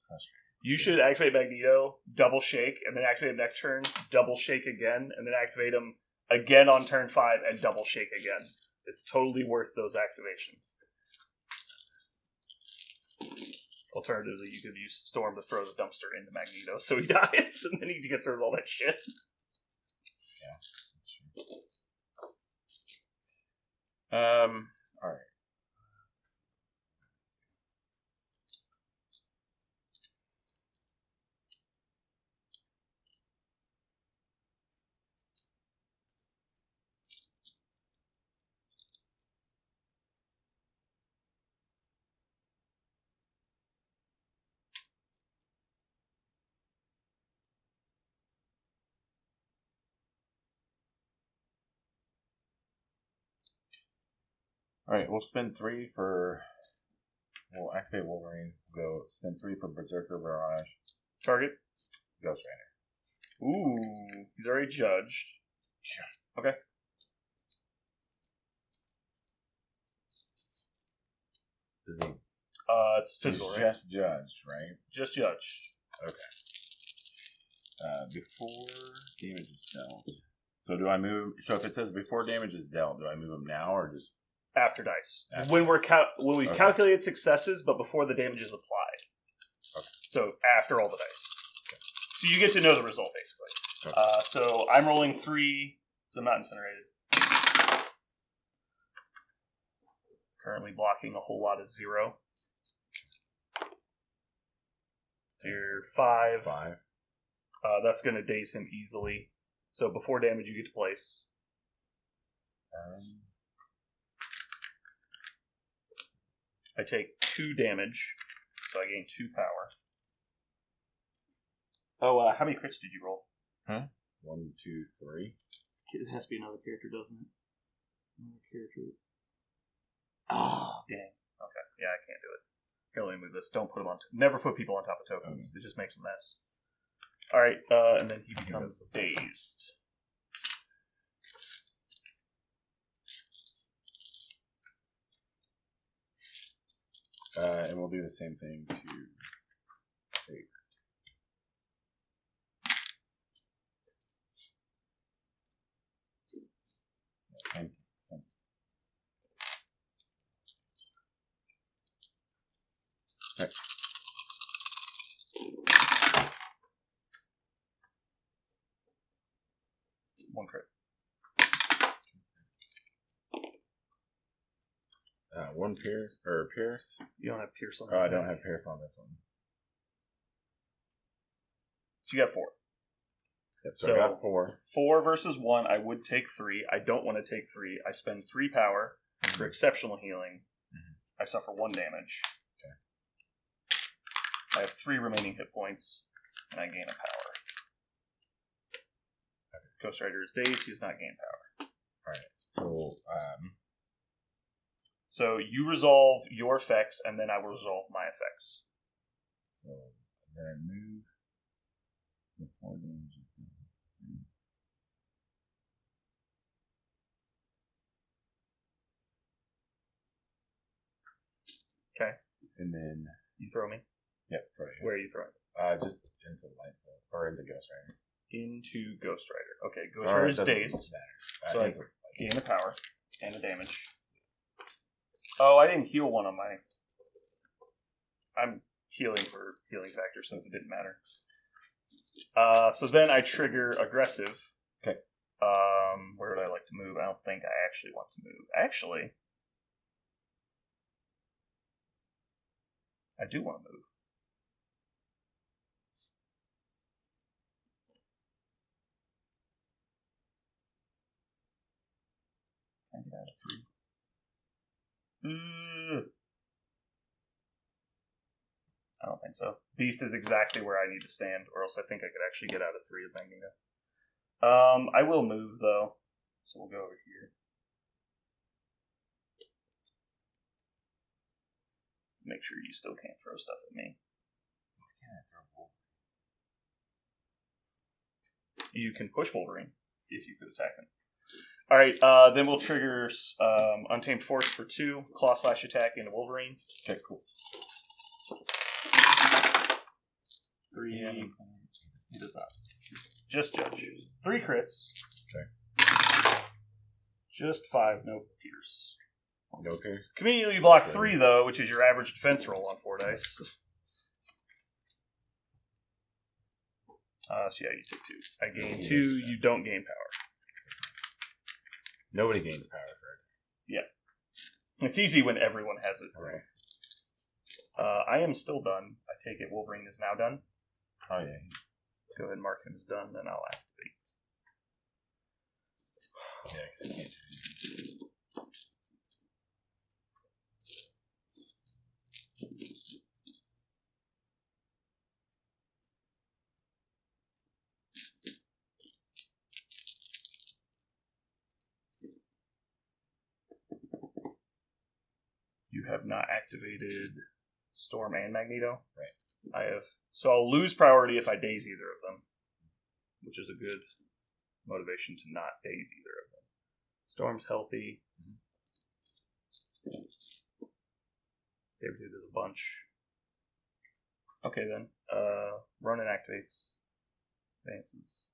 frustrating. You should activate Magneto, double shake, and then activate him next turn, double shake again, and then activate him again on turn 5 and double shake again. It's totally worth those activations. Alternatively, you could use Storm to throw the dumpster into Magneto so he dies, and then he gets rid of all that shit. Yeah, that's true. Alright. Alright, we'll spend 3 for... We'll activate Wolverine. We'll go spend 3 for Berserker Barrage. Target? Ghost Rider. Ooh, he's already judged. Yeah. Okay. Is he? It's physical, He's right? just judged, right? Just judged. Okay. Before damage is dealt. So do I move... So if it says before damage is dealt, do I move him now or just... After dice. After when we've okay. calculated successes, but before the damage is applied. Okay. So after all the dice. Okay. So you get to know the result, basically. Okay. So I'm rolling 3, so I'm not incinerated. Currently blocking a whole lot of 0. So you're 5. 5. That's going to daze him easily. So before damage, you get to place. I take 2 damage, so I gain 2 power. Oh, how many crits did you roll? 1, 2, 3. It has to be another character, doesn't it? Another character. Oh, dang. Okay, yeah, I can't do it. Here, let me move this. Don't put him on... Never put people on top of tokens. It just makes a mess. Alright, and then he becomes dazed. And we'll do the same thing to Favorite. Same. Okay. One crit. 1 Pierce. You don't have Pierce on Oh, I don't have Pierce on this one. So you got 4. Yep, so I got 4. 4 versus 1, I would take 3. I don't want to take 3. I spend 3 power for Exceptional Healing. I suffer 1 damage. Okay. I have 3 remaining hit points, and I gain a power. Okay. Ghost Rider is dazed, he does not gain power. Alright, so you resolve your effects, and then I will resolve my effects. So then I move before damage is done. Okay. And then you throw me. Yep, right here. Where are you throwing? Just into light or into Ghost Rider. Into Ghost Rider. Okay, Ghost Rider is dazed. So I gain a power and a damage. Oh, I didn't heal one on my... I'm healing for healing factor since it didn't matter. So then I trigger aggressive. Okay. Where would I like to move? I don't think I actually want to move. Actually, I do want to move. Can I get out of 3? I don't think so. Beast is exactly where I need to stand, or else I think I could actually get out of 3 with Magneto. I will move, though. So we'll go over here. Make sure you still can't throw stuff at me. Why can't I throw Wolverine? You can push Wolverine. if you could attack him. All right, then we'll trigger Untamed Force for 2, Claw Slash attack into Wolverine. Okay, cool. 3. He does not. Just Judge. 3 crits. Okay. Just 5, no pierce. No pierce? Conveniently block 3, though, which is your average defense roll on 4 dice. So yeah, you take 2. I gain 2, you don't gain power. Nobody gains power for it. Yeah. It's easy when everyone has it. Right. I am still done. I take it Wolverine is now done. Oh, yeah. Go ahead and mark him as done, then I'll activate. Yeah, 'cause he can't. You have not activated Storm and Magneto. Right. I have. So I'll lose priority if I daze either of them, which is a good motivation to not daze either of them. Storm's healthy. Sabretooth is a bunch. Okay then. Ronan activates. Advances.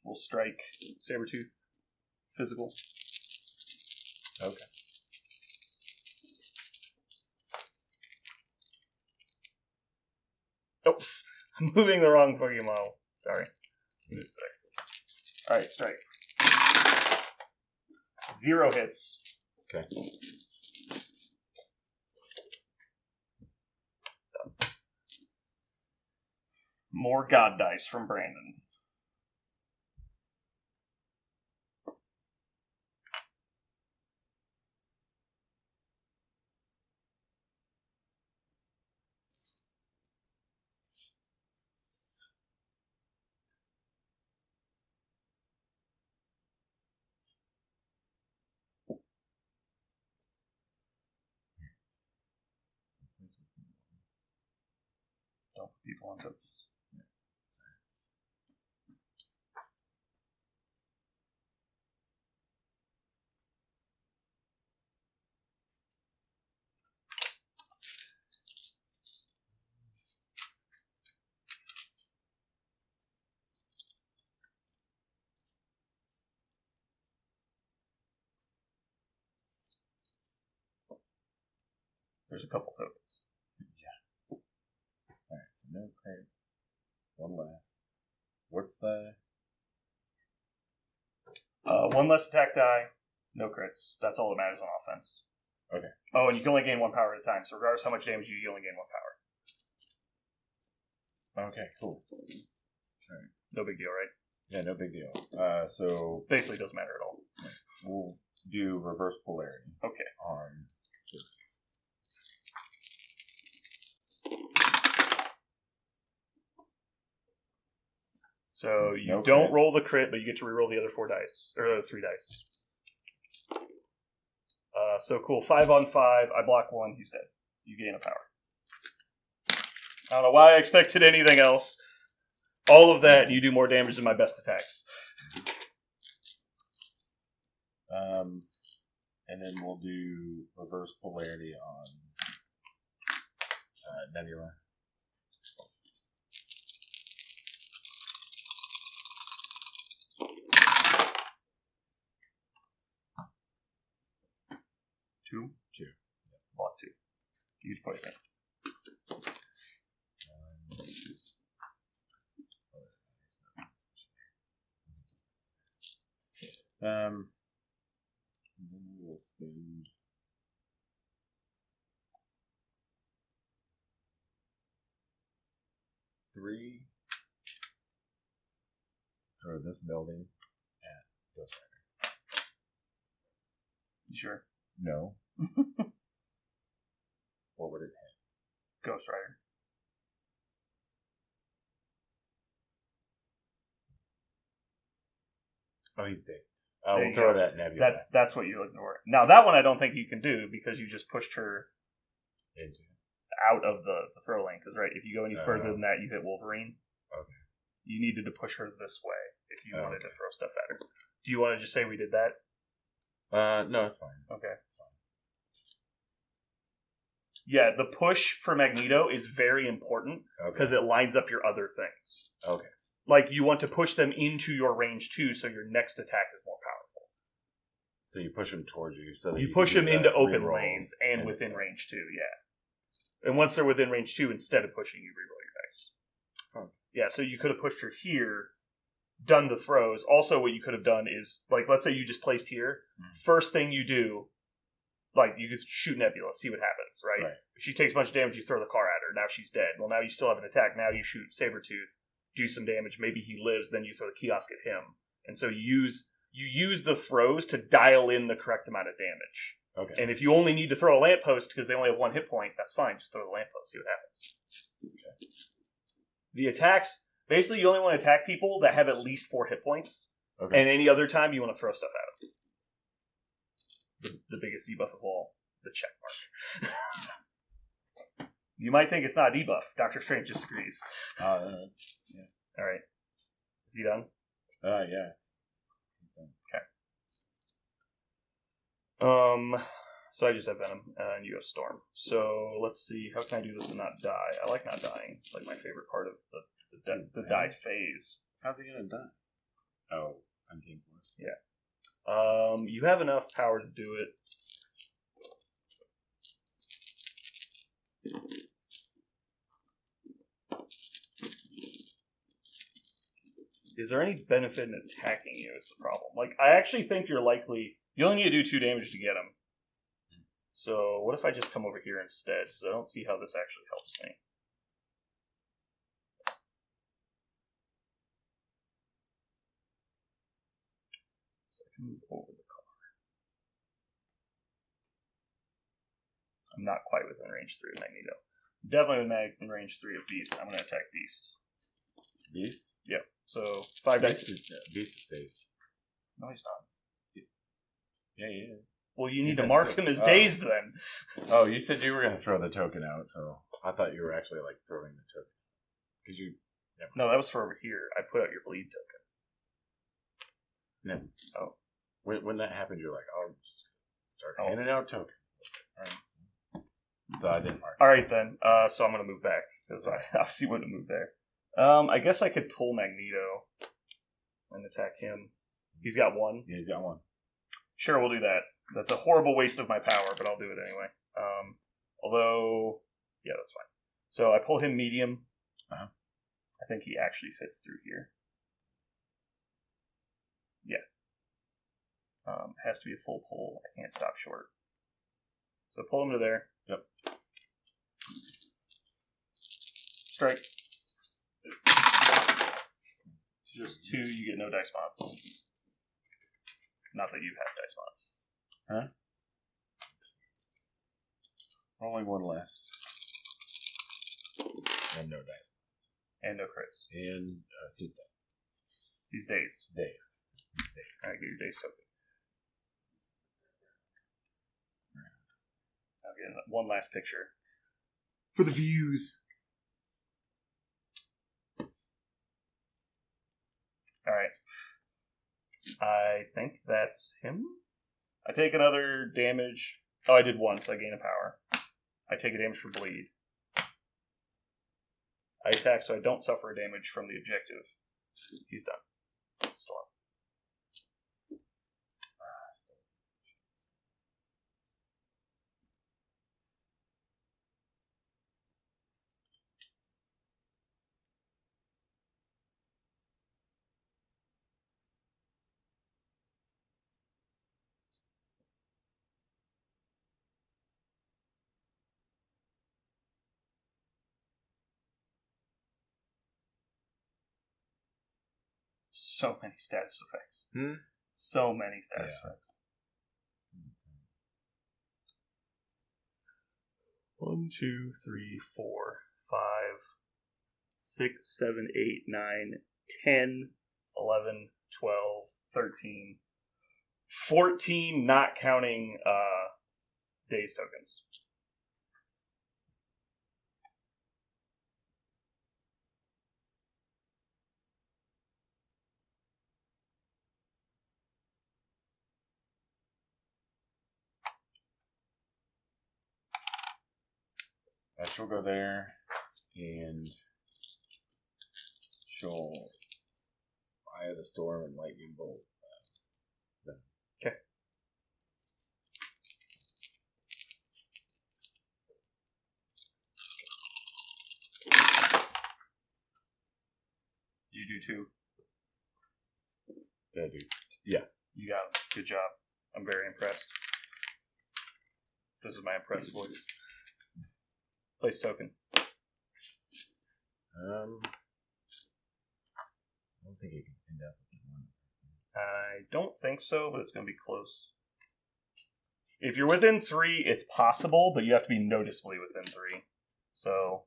We'll strike Sabretooth. Physical. Okay. Oh, I'm moving the wrong fucking model. Sorry. Alright, strike. 0 hits. Okay. More God dice from Brandon. Don't put people on tokens. There's a couple tokens. Yeah. Alright, so no crit. One less. What's the... One less attack die, no crits. That's all that matters on offense. Okay. Oh, and you can only gain 1 power at a time, so regardless of how much damage you only gain 1 power. Okay, cool. Alright. No big deal, right? Yeah, no big deal. So Basically doesn't matter at all. we'll do reverse polarity. Okay. On... So It's you no don't crits. roll the crit, but you get to reroll the other 4 dice. Or the other 3 dice. So cool. 5 on 5. I block 1. He's dead. You gain a power. I don't know why I expected anything else. All of that, you do more damage than my best attacks. And then we'll do reverse polarity on Nebula. Two. Block 2. Huge poison. Then we will spend 3 for this building at Ghost Rider. You sure? No. What would it hit? Ghost Rider. Oh, he's dead. There We'll you throw go. that Nebula That's what you're looking for. Now that one I don't think you can do because you just pushed her into. out of the throw lane, because if you go any further than that, you hit Wolverine. Okay. You needed to push her this way if you wanted to throw stuff at her. Do you want to just say we did that? No, it's fine. Okay. It's fine. Yeah, the push for Magneto is very important because it lines up your other things. Okay. Like, you want to push them into your range too, so your next attack is more powerful. So you push them towards you. So that you push them into open lanes and and within range 2, yeah. And once they're within range 2, instead of pushing, you reroll your dice. Huh. Yeah, so you could have pushed her here, done the throws. Also, what you could have done is, like, let's say you just placed here. First thing you do, like, you could shoot Nebula, see what happens, right? If she takes a bunch of damage, you throw the car at her. Now she's dead. Well, now you still have an attack. Now you shoot Sabretooth, do some damage. Maybe he lives, then you throw the kiosk at him. And so you use the throws to dial in the correct amount of damage. Okay. And if you only need to throw a lamppost because they only have 1 hit point, that's fine. Just throw the lamppost, see what happens. Okay. The attacks, basically you only want to attack people that have at least 4 hit points. Okay. And any other time you want to throw stuff at them. The biggest debuff of all, the check mark. You might think it's not a debuff. Doctor Strange disagrees. That's, yeah. Alright. Is he done? Yeah. It's done. Okay. So I just have Venom, and you have Storm. So let's see, how can I do this and not die? I like not dying. It's like my favorite part of the die phase. How's he gonna die? Oh, I'm King Force. Yeah. You have enough power to do it. Is there any benefit in attacking you is the problem. Like, I actually think you're likely... You only need to do 2 damage to get him. So, what if I just come over here instead? Because I don't see how this actually helps me. So I can move over the car. I'm not quite within range 3 of Magneto. Definitely within range 3 of Beast. I'm going to attack Beast. Beast? Yep. So, 5 dice. Beast is dazed. No, he's not. Yeah, he is. Well, you need to mark him as dazed then. Oh, you said you were going to throw the token out, so I thought you were actually, like, throwing the token. Because you... No, that was for over here. I put out your bleed token. No. Oh. When that happened, you're like, I'll just start handing out tokens. Alright. So I didn't mark it. Alright then. So I'm going to move back. Because I obviously want to move there. I guess I could pull Magneto and attack him. He's got 1. Yeah, he's got 1. Sure, we'll do that. That's a horrible waste of my power, but I'll do it anyway. Although, yeah, that's fine. So I pull him medium. Uh-huh. I think he actually fits through here. Yeah. It has to be a full pull. I can't stop short. So pull him to there. Yep. Strike. Just 2, you get no dice mods. Not that you have dice mods. Huh? Only 1 less. And no dice. And no crits. And he's dead. He's dazed. Dazed. Alright, get your dazed token. I'll get 1 last picture. For the views. Alright. I think that's him. I take another damage. Oh, I did 1, so I gain a power. I take a damage for bleed. I attack so I don't suffer damage from the objective. He's done. Storm. So many status effects. So many status effects. 1, 2, 3, 4, 5, 6, 7, 8, 9, 10, 11, 12, 13, 14, not counting daze tokens. She'll go there, and she'll Eye of the Storm and Lightning Bolt. Okay. Did you do 2? Yeah, dude. Yeah. You got it. Good job. I'm very impressed. This is my impressed voice. Place token. I don't think you can end up with one. I don't think so, but it's going to be close. If you're within 3, it's possible, but you have to be noticeably within 3. So,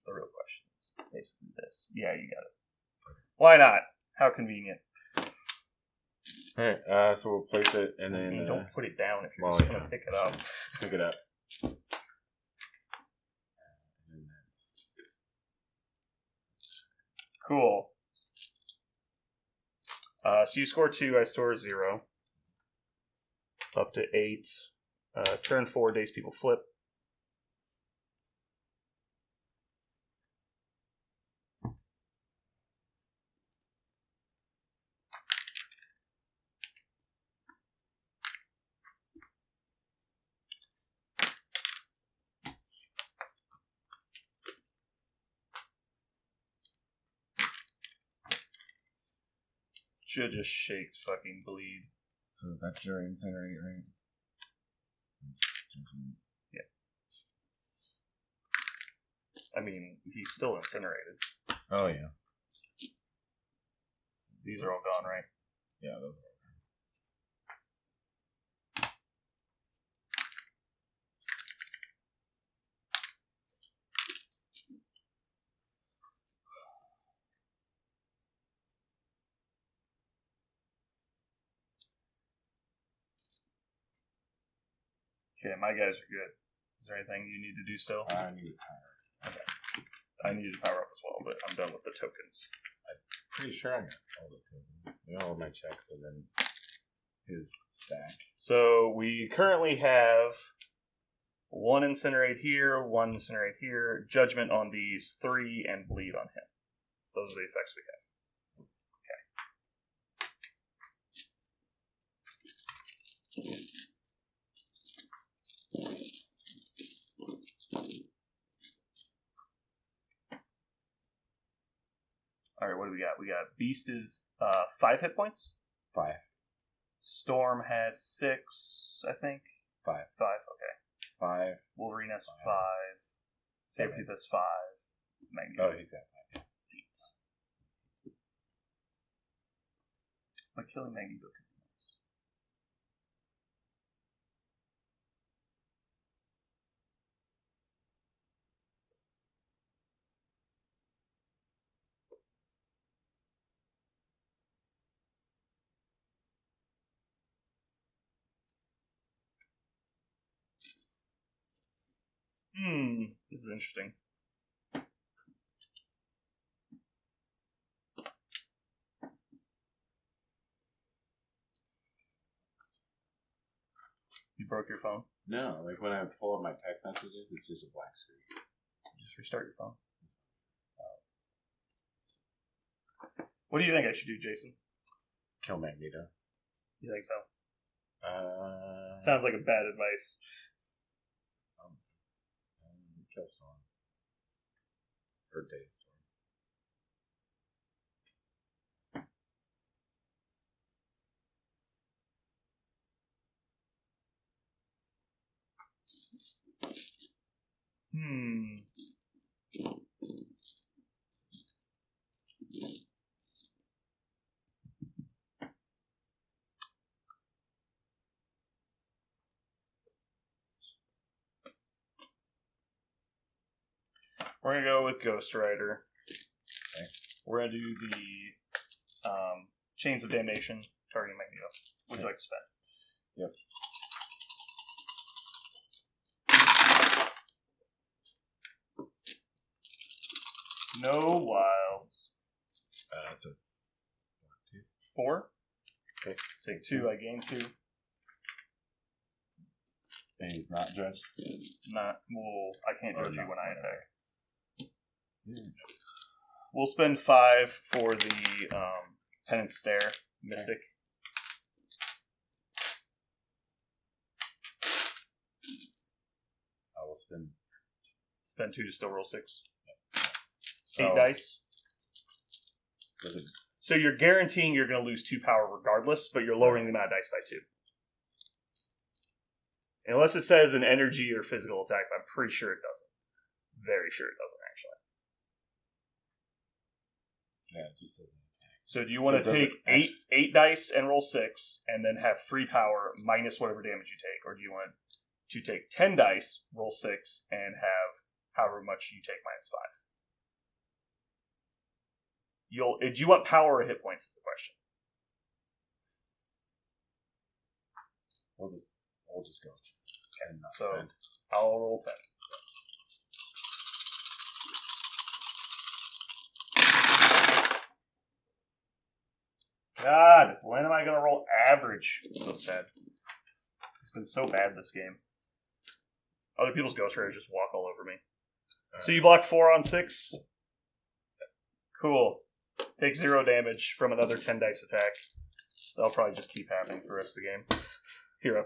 the real question is basically this. Yeah, you got it. Why not? How convenient. Alright, so we'll place it and then... don't put it down if you're well, just going to pick it up. Pick it up. Cool. So you score 2, I score 0. Up to 8. Turn 4, Days People flip. Should just shake fucking bleed. So that's your incinerate, right? Yeah. I mean, he's still incinerated. Oh, yeah. These are all gone, right? Yeah, those are. Okay, my guys are good. Is there anything you need to do still? I need power. Okay. I needed to power up as well, but I'm done with the tokens. Pretty sure I got all the tokens. All of my checks and then his stack. So we currently have 1 incinerate here, 1 incinerate here, judgment on these 3, and bleed on him. Those are the effects we have. Alright, what do we got? We got Beast is 5 hit points. 5. Storm has 6, I think. 5. 5, okay. 5. Wolverine has 5. Sabretooth has 5. Magneto. Oh, he's got 5. 8. But killing Magneto could be nice. This is interesting. You broke your phone? No, like when I pull up my text messages, it's just a black screen. Just restart your phone. What do you think I should do, Jason? Kill Magneto. You think so? Sounds like a bad advice. Kill Storm. Or Daystorm. We're going to go with Ghost Rider. Okay. We're going to do the Chains of Damnation targeting Magneto. Would you like to spend? Yep. No wilds. So 4. Okay. Take 2, I gain 2. And he's not judged? I can't judge you when I attack. Yeah. We'll spend 5 for the Penance Stare, Mystic. I will spend 2 to still roll 6. Yeah. 8 dice. Does it, So you're guaranteeing you're going to lose 2 power regardless, but you're lowering the amount of dice by 2. Unless it says an energy or physical attack, I'm pretty sure it doesn't. Very sure it doesn't, actually. yeah, it just says an attack. So do you want to take 8 dice and roll 6, and then have 3 power minus whatever damage you take? Or do you want to take 10 dice, roll 6, and have however much you take minus 5? Do you want power or hit points is the question. We'll just go. 10, not So 10. I'll roll 10. God, when am I going to roll average? So sad. It's been so bad this game. Other people's Ghost Riders just walk all over me. So you block 4 on 6? Cool. Take 0 damage from another 10 dice attack. That'll probably just keep happening for the rest of the game. Hero.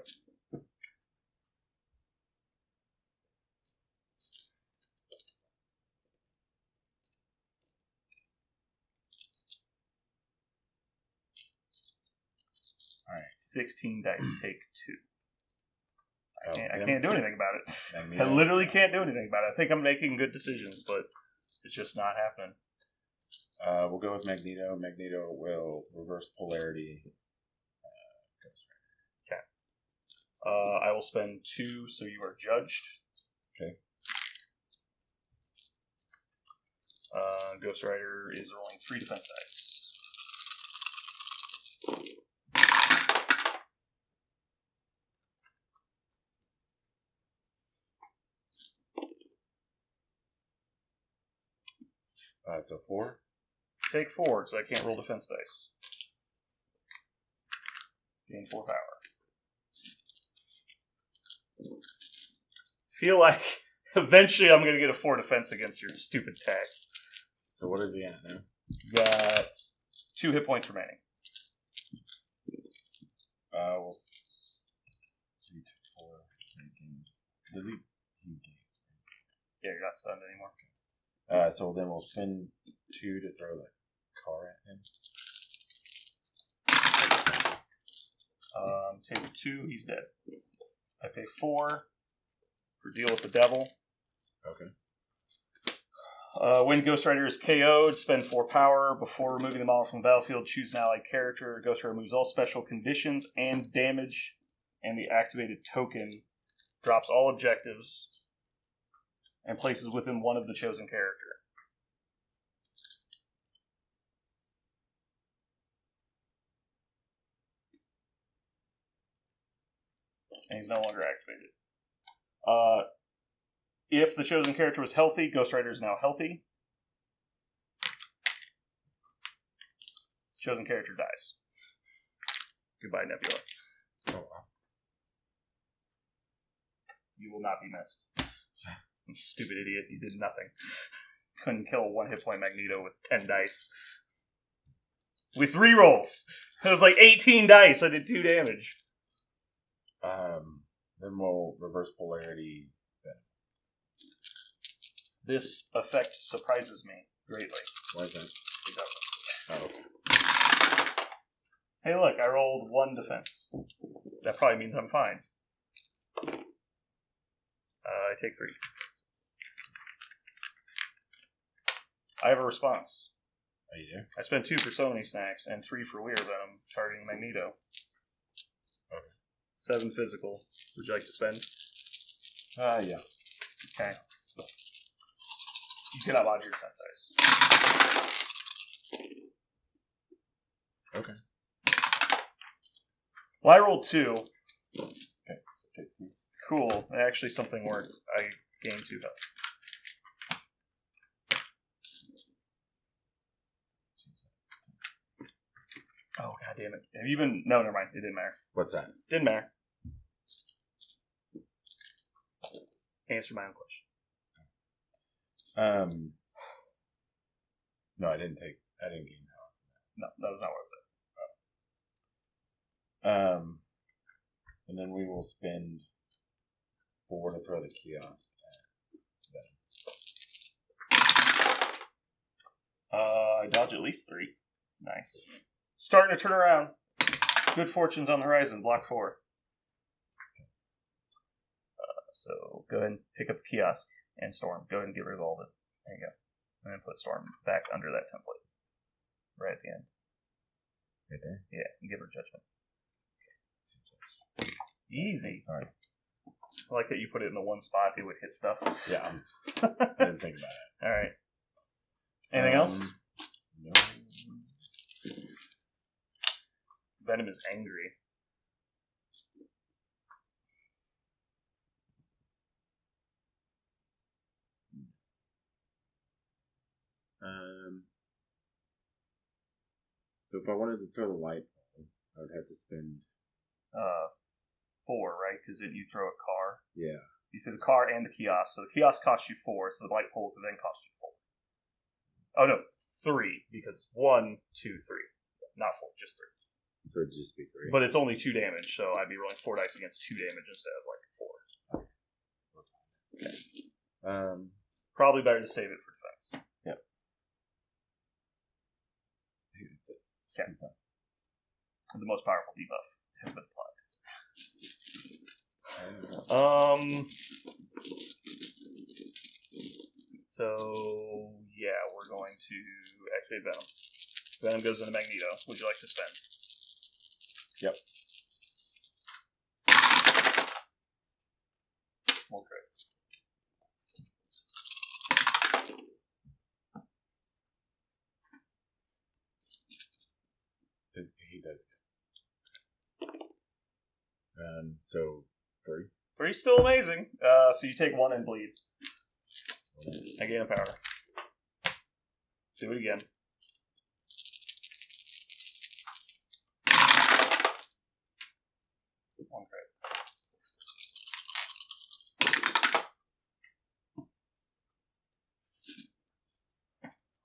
Alright, 16 dice, take 2. I can't do anything about it. Magneto. I literally can't do anything about it. I think I'm making good decisions, but it's just not happening. We'll go with Magneto. Magneto will reverse polarity. Okay. I will spend 2, so you are judged. Okay. Ghost Rider is rolling 3 defense dice. So 4. Take 4, because I can't roll defense dice. Gain 4 power. Feel like eventually I'm going to get a 4 defense against your stupid tag. So what is he at now? Got 2 hit points remaining. We'll 3 to 4. Does he gains? Yeah, you're not stunned anymore. So then we'll spend 2 to throw the car at him. Take 2, he's dead. I pay 4 for deal with the devil. Okay. When Ghost Rider is KO'd, spend 4 power. Before removing the model from the battlefield, choose an allied character. Ghost Rider removes all special conditions and damage, and the activated token drops all objectives and places within one of the chosen character. And he's no longer activated. If the chosen character was healthy, Ghost Rider is now healthy. Chosen character dies. Goodbye, Nebula. Oh, wow. You will not be missed. Stupid idiot, you did nothing. Couldn't kill a 1 hit point Magneto with 10 dice. With rerolls! It was like 18 dice, I did 2 damage. Then we'll reverse polarity. This effect surprises me greatly. Why is that? It doesn't. Oh. Hey look, I rolled 1 defense. That probably means I'm fine. I take 3. I have a response. Oh, you do? I spent 2 for Sony Snacks and 3 for Weird Venom, targeting Magneto. Okay. 7 physical. Would you like to spend? Yeah. Okay. You cannot lodge your defense dice. Okay. Well, I rolled 2. Okay. So take 2. Cool. Actually, something worked. I gained 2 health. Oh, god damn it. Have you been... No, never mind. It didn't matter. What's that? Didn't matter. answer my own question. No, I didn't gain power. No, that was not what I said. And then we will spend 4 to throw the kiosk at Venom. I dodge at least 3. Nice. Starting to turn around. Good fortunes on the horizon. Block 4. So go ahead and pick up the kiosk and Storm. Go ahead and get rid of all of it. There you go. And then put Storm back under that template. Right at the end. Right there? Yeah, and give her judgment. Easy. Sorry. I like that you put it in the one spot it would hit stuff. Yeah. I didn't think about it. Alright. Anything else? No. Venom is angry. So if I wanted to throw the light ball, I would have to spend 4, right? Because didn't you throw a car? Yeah. You said the car and the kiosk. So the kiosk cost you 4, so the light pole could then cost you 4. Oh no, 3, because 1, 2, 3. Not 4, just 3. So it'd just be 3. But it's only 2 damage, so I'd be rolling 4 dice against 2 damage instead of like 4. Okay. Probably better to save it for defense. Yep. Okay. The most powerful debuff has been applied. So yeah, we're going to activate Venom. Venom goes into Magneto. Would you like to spend? Yep. Okay. He does. So 3. 3's still amazing. So you take 1 and bleed. I gain a power. Let's do it again. One crit.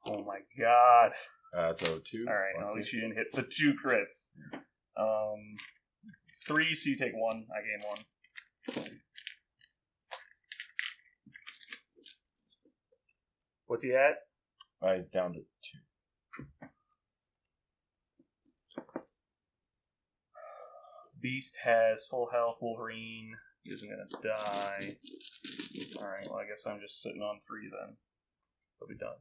Oh my god. So 2. Alright, at least you didn't hit the 2 crits. 3, so you take 1. I gain 1. What's he at? He's down to 2. Beast has full health. Wolverine isn't going to die. Alright, well, I guess I'm just sitting on 3 then. He'll be done.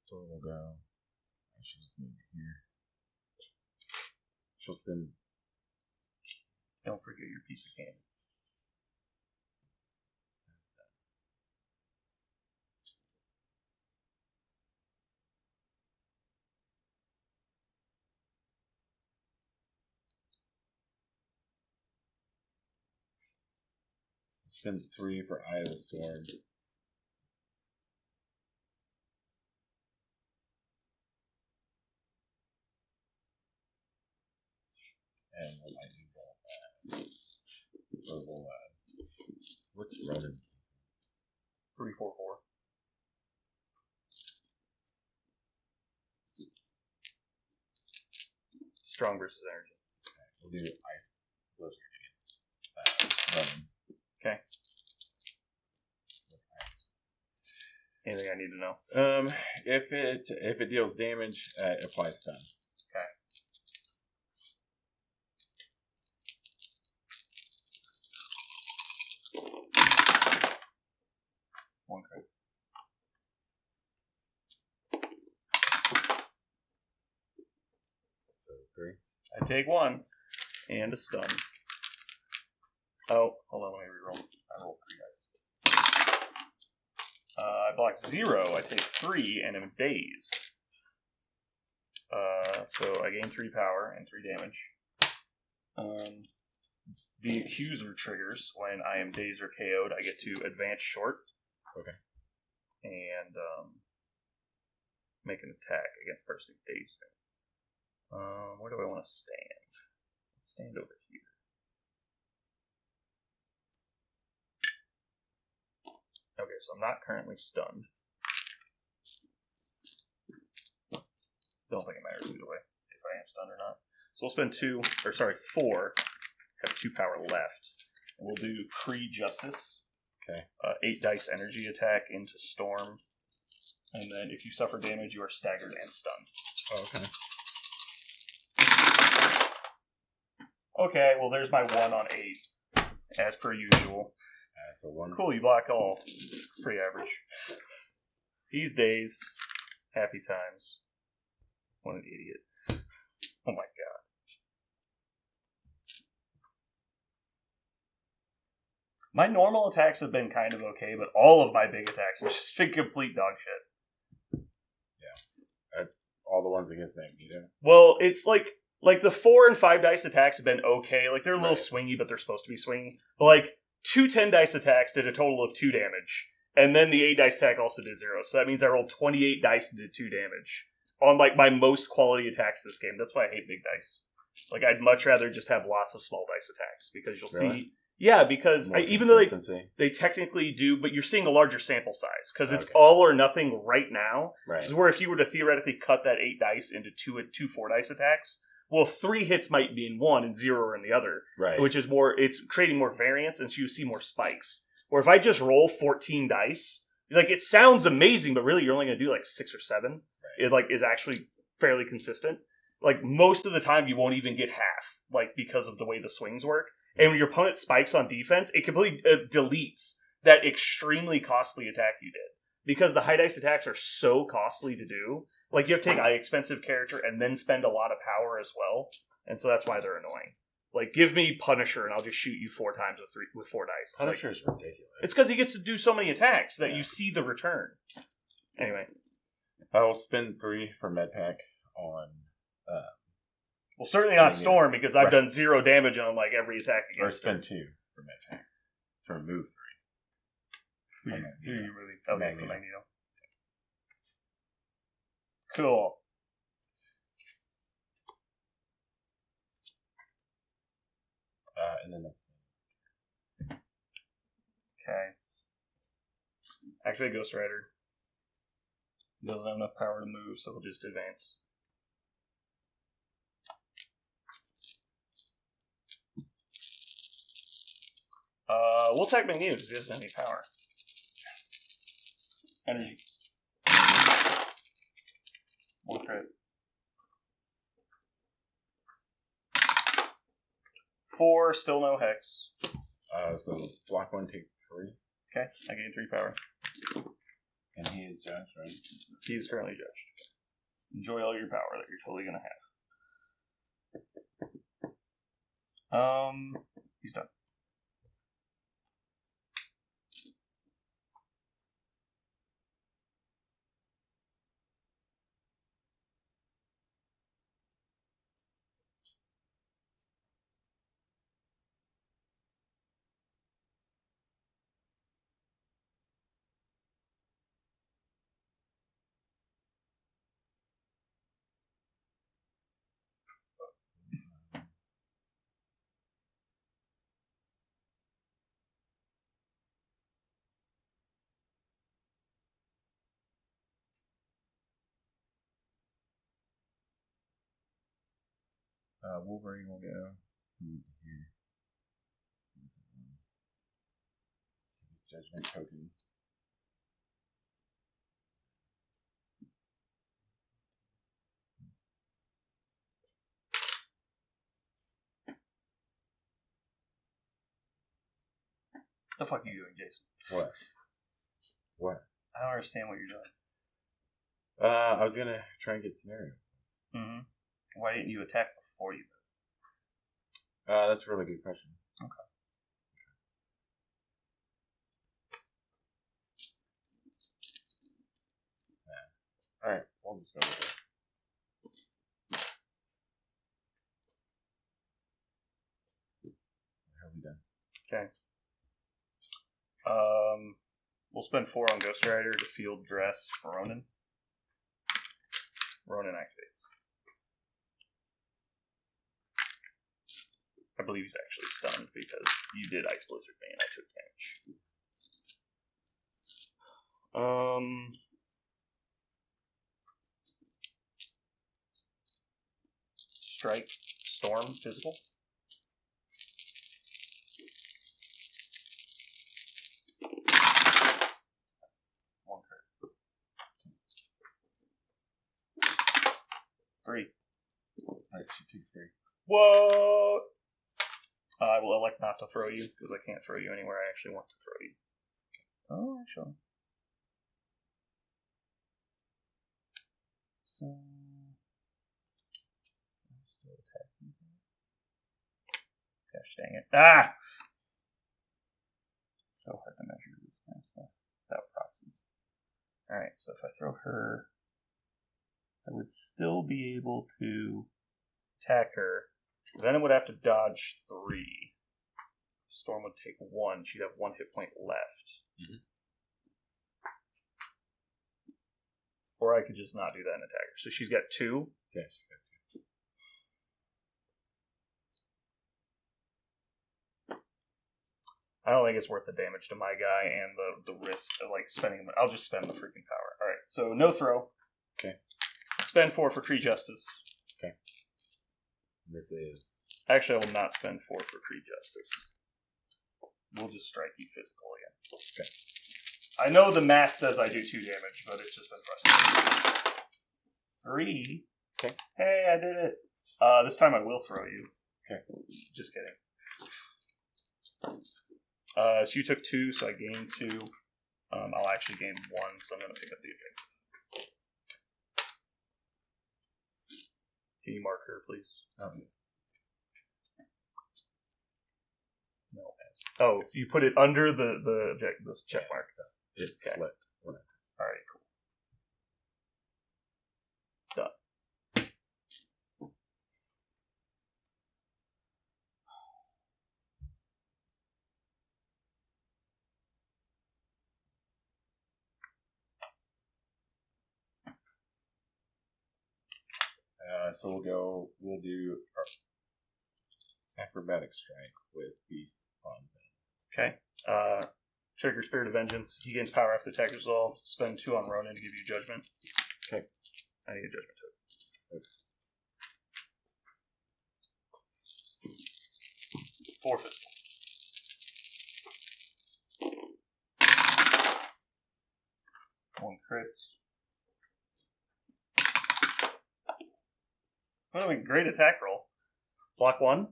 Store will go. I should just move it here. She'll spend. Don't forget your piece of candy. Spend 3 for Eye of the Sword. And the lightning bolt. What's Ronan? 3, 4, 4. Strong versus energy. Okay, we'll do ice blizzard against Ronan. Okay. Anything I need to know? If it deals damage, it applies stun. Okay. One crit. So 3. I take 1 and a stun. Oh, hold on, let me reroll. I rolled 3 dice. I block 0, I take 3, and am dazed. So I gain 3 power and 3 damage. The Accuser triggers when I am dazed or KO'd. I get to advance short. Okay. And make an attack against the person who dazed me. Where do I want to stand? Let's stand over here. Okay, so I'm not currently stunned. Don't think it matters either way, if I am stunned or not. So we'll spend 4, have 2 power left. And we'll do Kree Justice. Okay. 8 dice energy attack into Storm. And then if you suffer damage, you are staggered and stunned. Oh, okay. Okay, well there's my 1 on 8, as per usual. That's a 1. Cool, you block all. Pretty average. He's dazed. Happy times. What an idiot. Oh my god. My normal attacks have been kind of okay, but all of my big attacks have just been complete dog shit. Yeah. All the ones against Magneto. Well, it's like the 4 and 5 dice attacks have been okay. Like, they're a little Right. swingy, but they're supposed to be swingy. But, like, 2 10 dice attacks did a total of 2 damage. And then the 8 dice attack also did 0. So that means I rolled 28 dice and did 2 damage. On, like, my most quality attacks this game. That's why I hate big dice. Like, I'd much rather just have lots of small dice attacks. Because you'll Really? see... Yeah, because More even though consistency. they technically do, but you're seeing a larger sample size. Because it's Okay. all or nothing right now. Right. This is where if you were to theoretically cut that 8 dice into 2 4 dice attacks, well, 3 hits might be in one and 0 are in the other. Right. Which is more, it's creating more variance, and so you see more spikes. Or if I just roll 14 dice, like, it sounds amazing, but really you're only going to do like 6 or 7. Right. It, like, is actually fairly consistent. Like, most of the time you won't even get half, like, because of the way the swings work. And when your opponent spikes on defense, it completely deletes that extremely costly attack you did. Because the high dice attacks are so costly to do. Like, you have to take an expensive character and then spend a lot of power as well. And so that's why they're annoying. Like, give me Punisher and I'll just shoot you 4 times with 4 dice. Punisher's Like, ridiculous. it's because he gets to do so many attacks that Yeah. you see the return. Anyway. I will spend 3 for Medpack on... Well, certainly not Yeah. Storm, because I've Right. done 0 damage on, like, every attack Or against him. spend 2 for Medpack. To remove 3. Who you really... Okay, Magneto. for Magneto. Cool. And then that's... Okay. Actually, Ghost Rider doesn't have enough power to move, so he'll just advance. We'll attack Magneto because he doesn't have any power. Energy. One crit. 4, still no hex. So block 1, take 3. Okay, I gain 3 power. And he is judged, right? He is currently judged. Enjoy all your power that you're totally gonna have. He's done. Wolverine will go here. Judgment token. What the fuck are you doing, Jayson? What? What? I don't understand what you're doing. I was gonna try and get scenario. Mm-hmm. Why didn't you attack before you moved? That's a really good question. Alright, we'll just go with it. How are we done? Okay. We'll spend 4 on Ghost Rider to field dress for Ronan. Ronan activates. I believe he's actually stunned because you did Ice Blizzard me and I took damage. Strike, Storm, Physical. One crit. 3. Alright, she takes 3. What? I will elect not to throw you because I can't throw you anywhere I actually want to throw you. Oh, actually. So, I'm still attacking. Gosh dang it! Ah! It's so hard to measure this kind of stuff without proxies. All right, so if I throw her, I would still be able to attack her. Venom would have to dodge 3. Storm would take 1. She'd have 1 hit point left. Mm-hmm. Or I could just not do that and attack her. So she's got 2. Yes. I don't think it's worth the damage to my guy and the risk of like spending. I'll just spend the freaking power. All right. So no throw. Okay. Spend 4 for Tree Justice. Okay. This is. Actually, I will not spend 4 for Tree Justice. We'll just strike you physical again. Okay. I know the math says I do 2 damage, but it's just been frustrating. 3. Okay. Hey, I did it. This time I will throw you. Okay. Just kidding. So you took 2, so I gained 2. I'll actually gain 1, so I'm going to pick up the objective. Can you mark her, please? No. Oh, you put it under the objective, this check mark. It Okay. flipped. All right, cool. Done. So we'll do acrobatic strike with Beast on Okay. Trigger Spirit of Vengeance. He gains power after attack resolve. Spend 2 on Ronan to give you judgment. Okay. I need a judgment token. Okay. 4 physical. One crits. Oh, I mean, great attack roll. Block 1.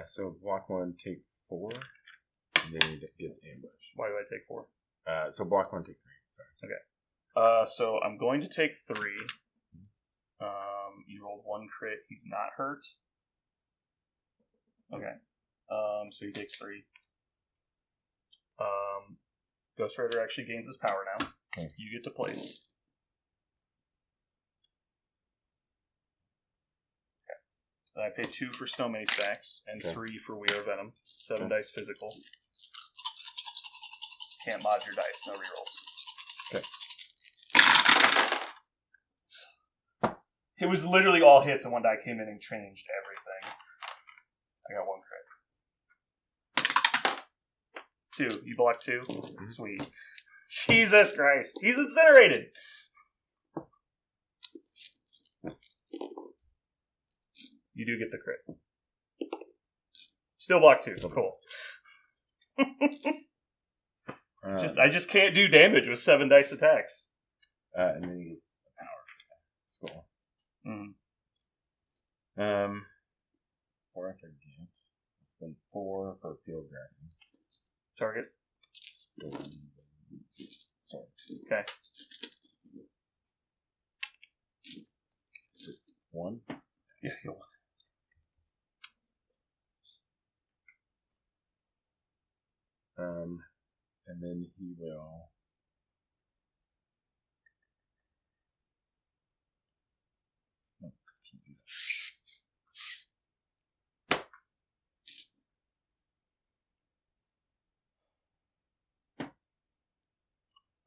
So block 1, take 4, and then it gets ambushed. Why do I take 4? So block 1, take 3. Sorry. Okay. So I'm going to take 3. You rolled 1 crit. He's not hurt. Okay. So he takes 3. Ghost Rider actually gains his power now. Okay. You get to place. Okay. Then I pay 2 for Snow Mini Stacks and 3 for We Are Venom. 7 dice physical. Can't mod your dice. No rerolls. Okay. It was literally all hits, and one die came in and changed everything. I got 1 crit. 2. You block 2? Mm-hmm. Sweet. Jesus Christ. He's incinerated! You do get the crit. Still block 2. Cool. I just can't do damage with 7 dice attacks. And then he gets a power skull. Mm. 4 after again. It's been 4 for field dressing. Target. Sorry. Okay. 1. Yeah, he'll win. And then he will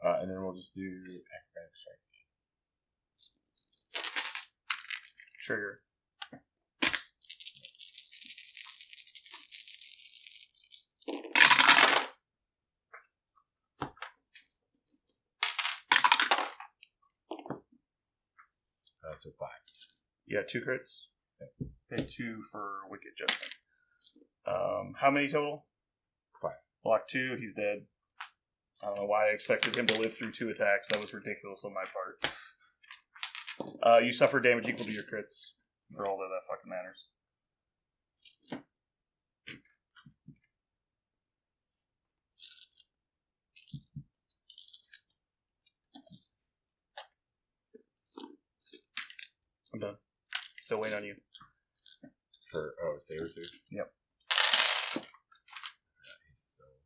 And then we'll just do acrobatic strike. Trigger. So 5. You got 2 crits? Okay, 2 for Wicked Judgment. How many total? 5. Block 2, he's dead. I don't know why I expected him to live through 2 attacks. That was ridiculous on my part. You suffer damage equal to your crits. For all that fucking matters. I'm done. Still waiting on you. For Sabretooth? Yep. Yeah, he's still...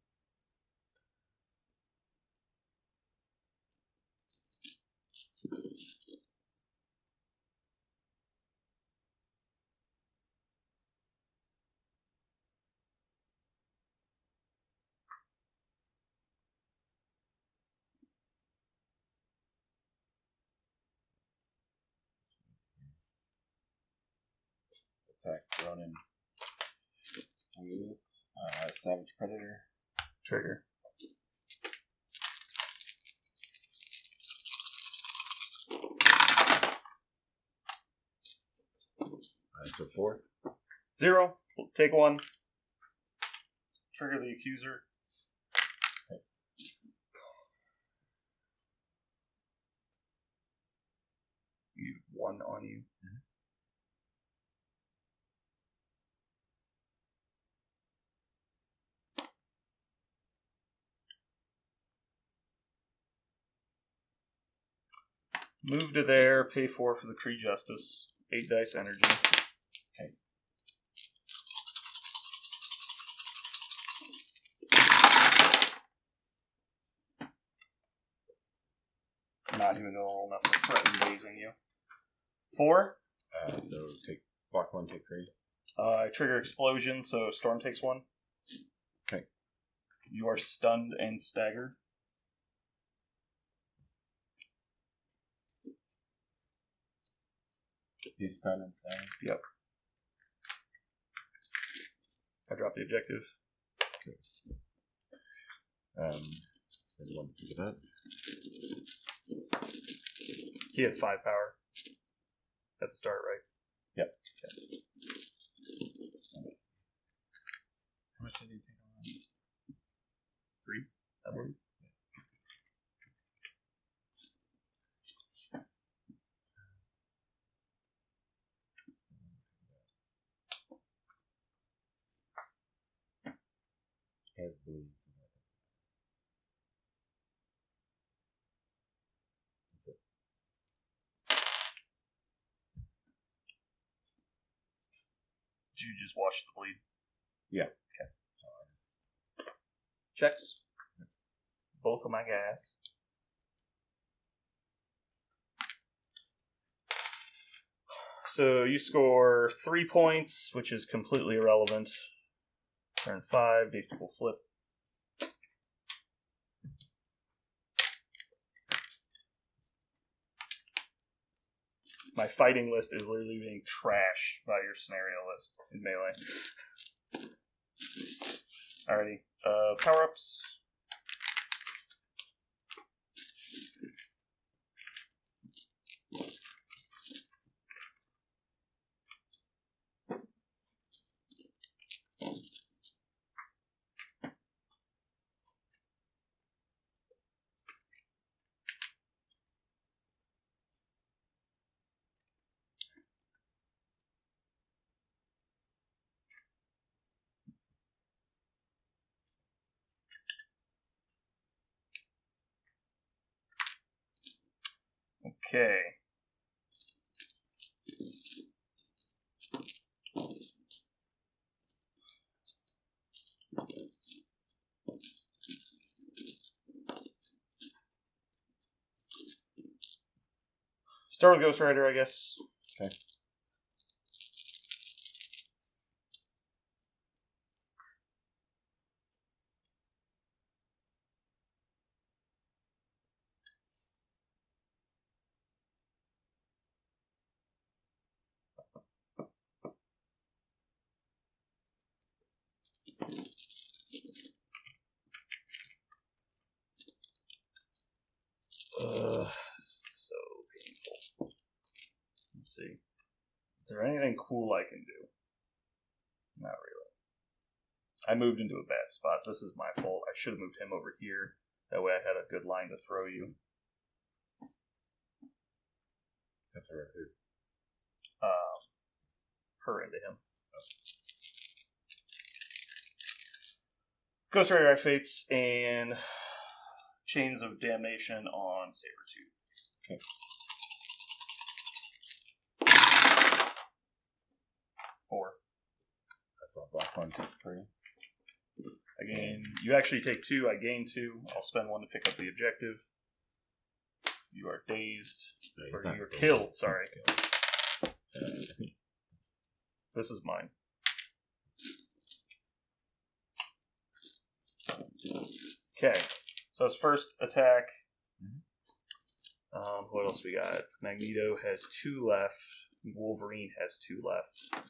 Attack Ronan with Savage Predator. Trigger. So 4. 0. Take 1. Trigger the Accuser. Okay. You have 1 on you. Move to there, pay 4 for the Kree Justice. 8 dice energy. Okay. Not even gonna roll enough to threaten dazing you. 4. So take block 1, take 3. I trigger Explosion, so Storm takes 1. Okay. You are stunned and staggered. He's stunned and staggered. Yep. I drop the objective. So 1 to pick it up. He had 5 power at the start, right? Yep. Okay. How much did he take on? 3, I believe. He has bleeds. That's it. Did you just watch the bleed? Yeah. Okay. So I just... Checks. Both of my guys. So you score 3 points, which is completely irrelevant. Turn 5, these people flip. My fighting list is literally being trashed by your scenario list in Melee. Alrighty. Power-ups. Okay. Start with Ghost Rider, I guess. Okay. there anything cool I can do? Not really. I moved into a bad spot. This is my fault. I should have moved him over here. That way I had a good line to throw you. That's the right who? Her into him. Ghost Rider activates and Chains of Damnation on Sabretooth. Okay. Four. That's a black one, 2, 3. Again, you actually take 2, I gain 2. I'll spend 1 to pick up the objective. You are dazed. No, Or you are killed, sorry. Killed. This is mine. Okay, so his first attack. What else we got? Magneto has 2 left. Wolverine has 2 left.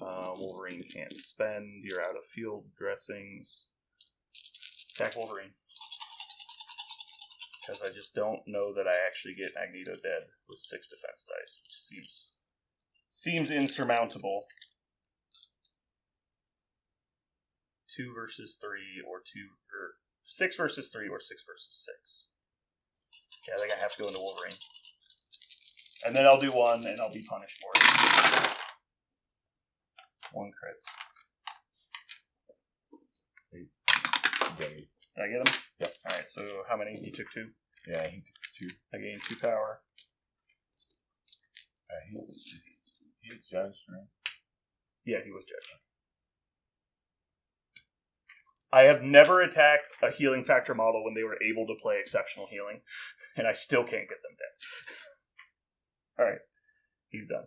Wolverine can't spend. You're out of field dressings. Attack Wolverine. Because I just don't know that I actually get Magneto dead with 6 defense dice. It seems insurmountable. 2 versus 3 or 6 versus 3 or 6 versus 6. Yeah, I think I have to go into Wolverine. And then I'll do 1 and I'll be punished for it. 1 crit. He's Did I get him? Yeah. Alright, so how many? You took 2? Yeah, he takes 2. I gained 2 power. He's judged, right? Yeah, he was judged. I have never attacked a healing factor model when they were able to play exceptional healing, and I still can't get them dead. Alright, he's done.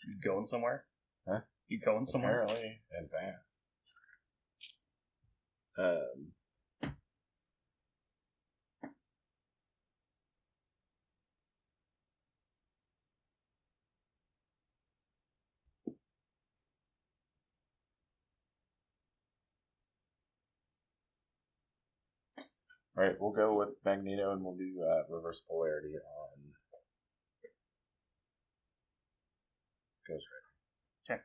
You going somewhere? Huh? You going somewhere? Apparently, advanced. Alright, we'll go with Magneto and we'll do reverse polarity on Ghost Rider. Okay.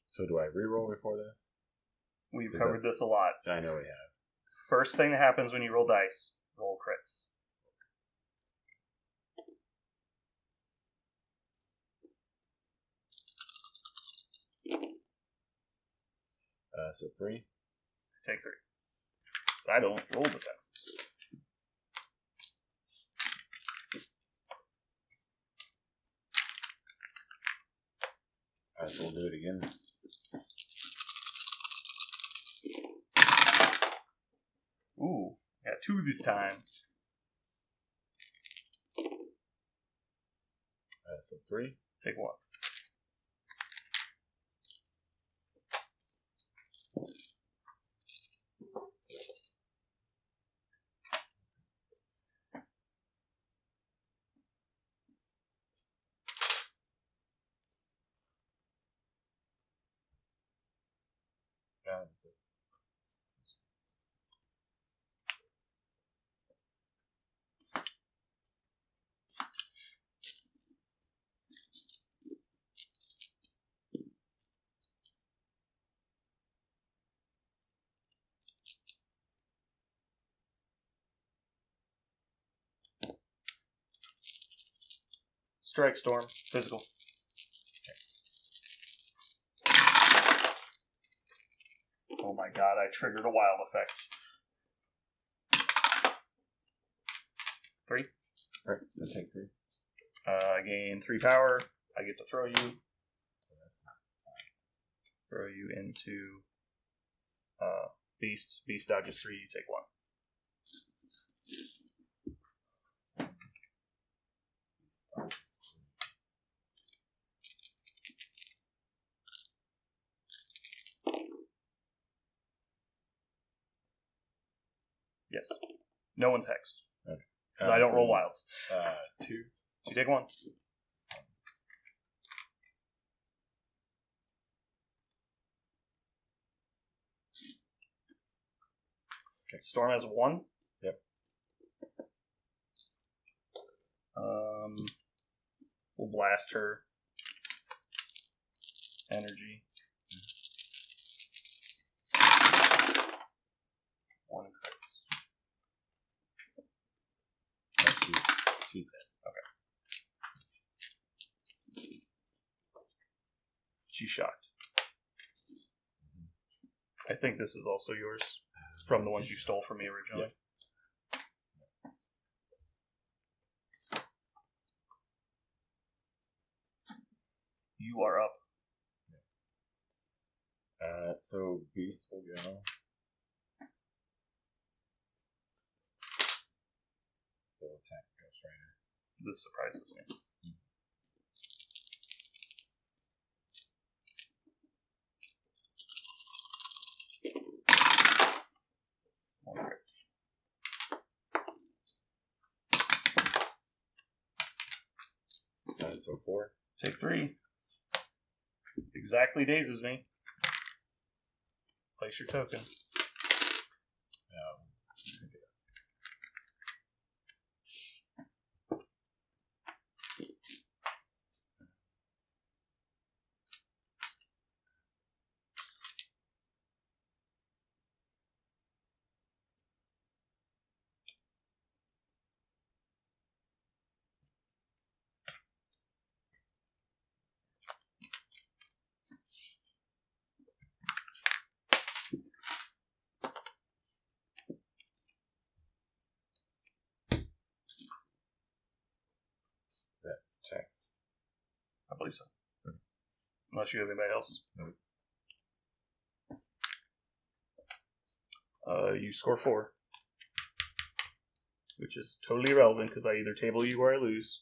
So do I reroll before this? We've covered this a lot. I know we have. First thing that happens when you roll dice, roll crits. So 3. Take 3. I don't roll defenses. Alright, so we'll do it again. Ooh, got 2 this time. So 3. Take 1. That's it. Strike Storm, physical. Oh my god, I triggered a wild effect. 3. Alright, so take 3. I gain 3 power. I get to throw you. So that's not fine. Throw you into Beast. Beast dodges 3, you take 1. Yes. No one's hexed. Okay. Because I don't roll wilds. 2. You take 1. Okay. Storm has 1. Yep. We'll blast her. Energy. 1 crit. She's dead. Okay. She's shocked. I think this is also yours. From the ones you stole from me originally. Yeah. You are up. So Beast will go. They'll attack Ghost Rider. This surprises me. So 4. Take 3. Exactly dazes me. Place your token. Checks. I believe so. Okay. Unless you have anybody else. No. You score 4. Which is totally irrelevant because I either table you or I lose.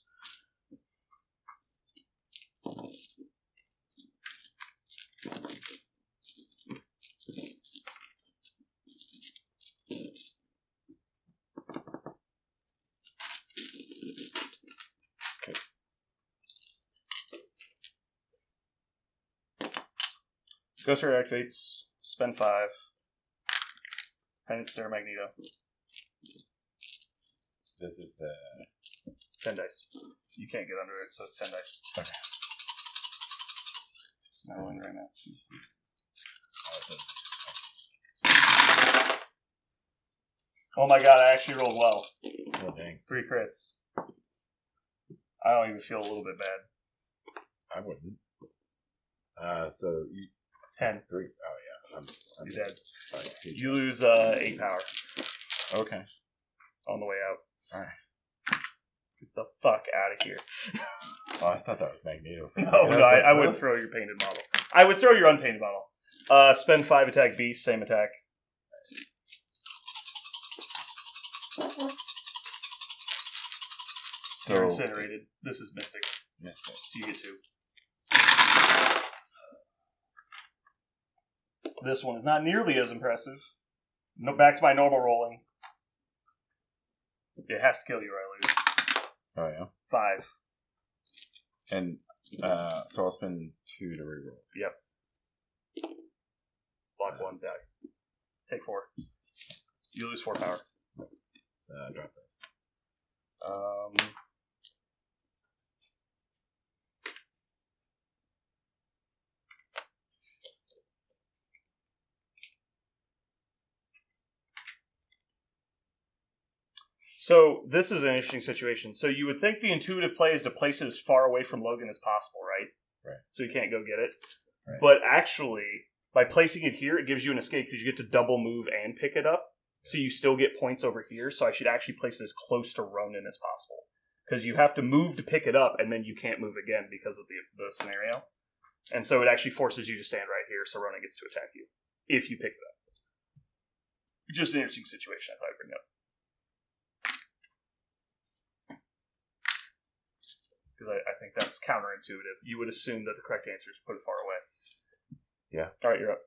Ghost Rider activates, spend 5. Penance Stare Magneto. This is the 10 dice. You can't get under it, so it's 10 dice. Okay. It's not rolling right now. Oh my god, I actually rolled well. Oh dang. 3 crits. I don't even feel a little bit bad. I wouldn't. So you 10. 3. Oh yeah. I'm You're dead. Right. You lose 8 power Okay. on the way out. Alright. Get the fuck out of here. Oh, I thought that was Magneto. No, I would throw your painted model. I would throw your unpainted model. Spend 5, attack Beast, same attack. They're incinerated. This is Mystic. Mystic. You get 2. This one is not nearly as impressive. No, back to my normal rolling. It has to kill you or I lose. Oh yeah. 5. And so I'll spend 2 to reroll. Yep. Block 1, die. Take 4. You lose 4 power. So drop this. So this is an interesting situation. So you would think the intuitive play is to place it as far away from Logan as possible, right? Right. So you can't go get it. Right. But actually, by placing it here, it gives you an escape because you get to double move and pick it up. So you still get points over here. So I should actually place it as close to Ronan as possible. Because you have to move to pick it up, and then you can't move again because of the scenario. And so it actually forces you to stand right here, so Ronan gets to attack you. If you pick it up. Just an interesting situation I thought I'd bring up. Because I think that's counterintuitive. You would assume that the correct answer is put it far away. Yeah. Alright, you're up.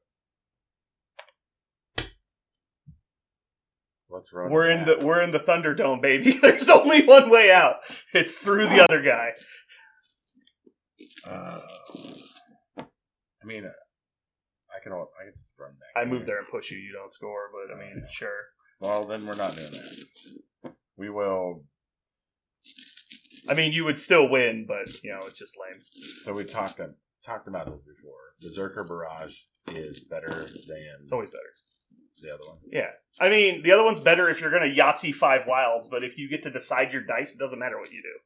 Let's run. We're in the Thunderdome, baby. There's only one way out. It's through the other guy. I mean, I can run back. I move there and push you. You don't score, but I mean, sure. Well, then we're not doing that. We will. I mean, you would still win, but it's just lame. So we talked about this before. Berserker Barrage is better than. It's always better. The other one. Yeah. I mean, the other one's better if you're going to Yahtzee 5 wilds, but if you get to decide your dice, it doesn't matter what you do.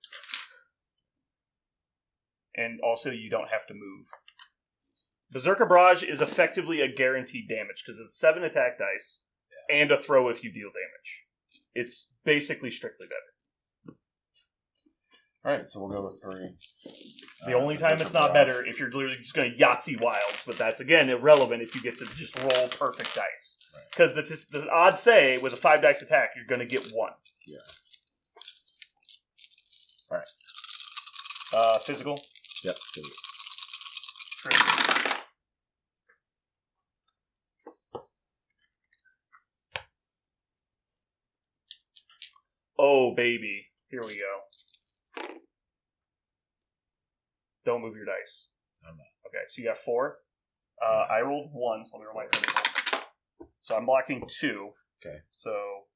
And also, you don't have to move. Berserker Barrage is effectively a guaranteed damage, because it's 7 attack dice, and a throw if you deal damage. It's basically strictly better. Alright, so we'll go with 3. The only time it's not better if you're literally just going to Yahtzee wilds, but that's, again, irrelevant if you get to just roll perfect dice. Because the odds say, with a 5 dice attack, you're going to get 1. Yeah. Alright. Physical? Yep, physical. Oh, baby. Here we go. Don't move your dice. I'm not. Okay, so you got 4. I rolled 1, so let me roll my physical. So I'm blocking 2. Okay. So,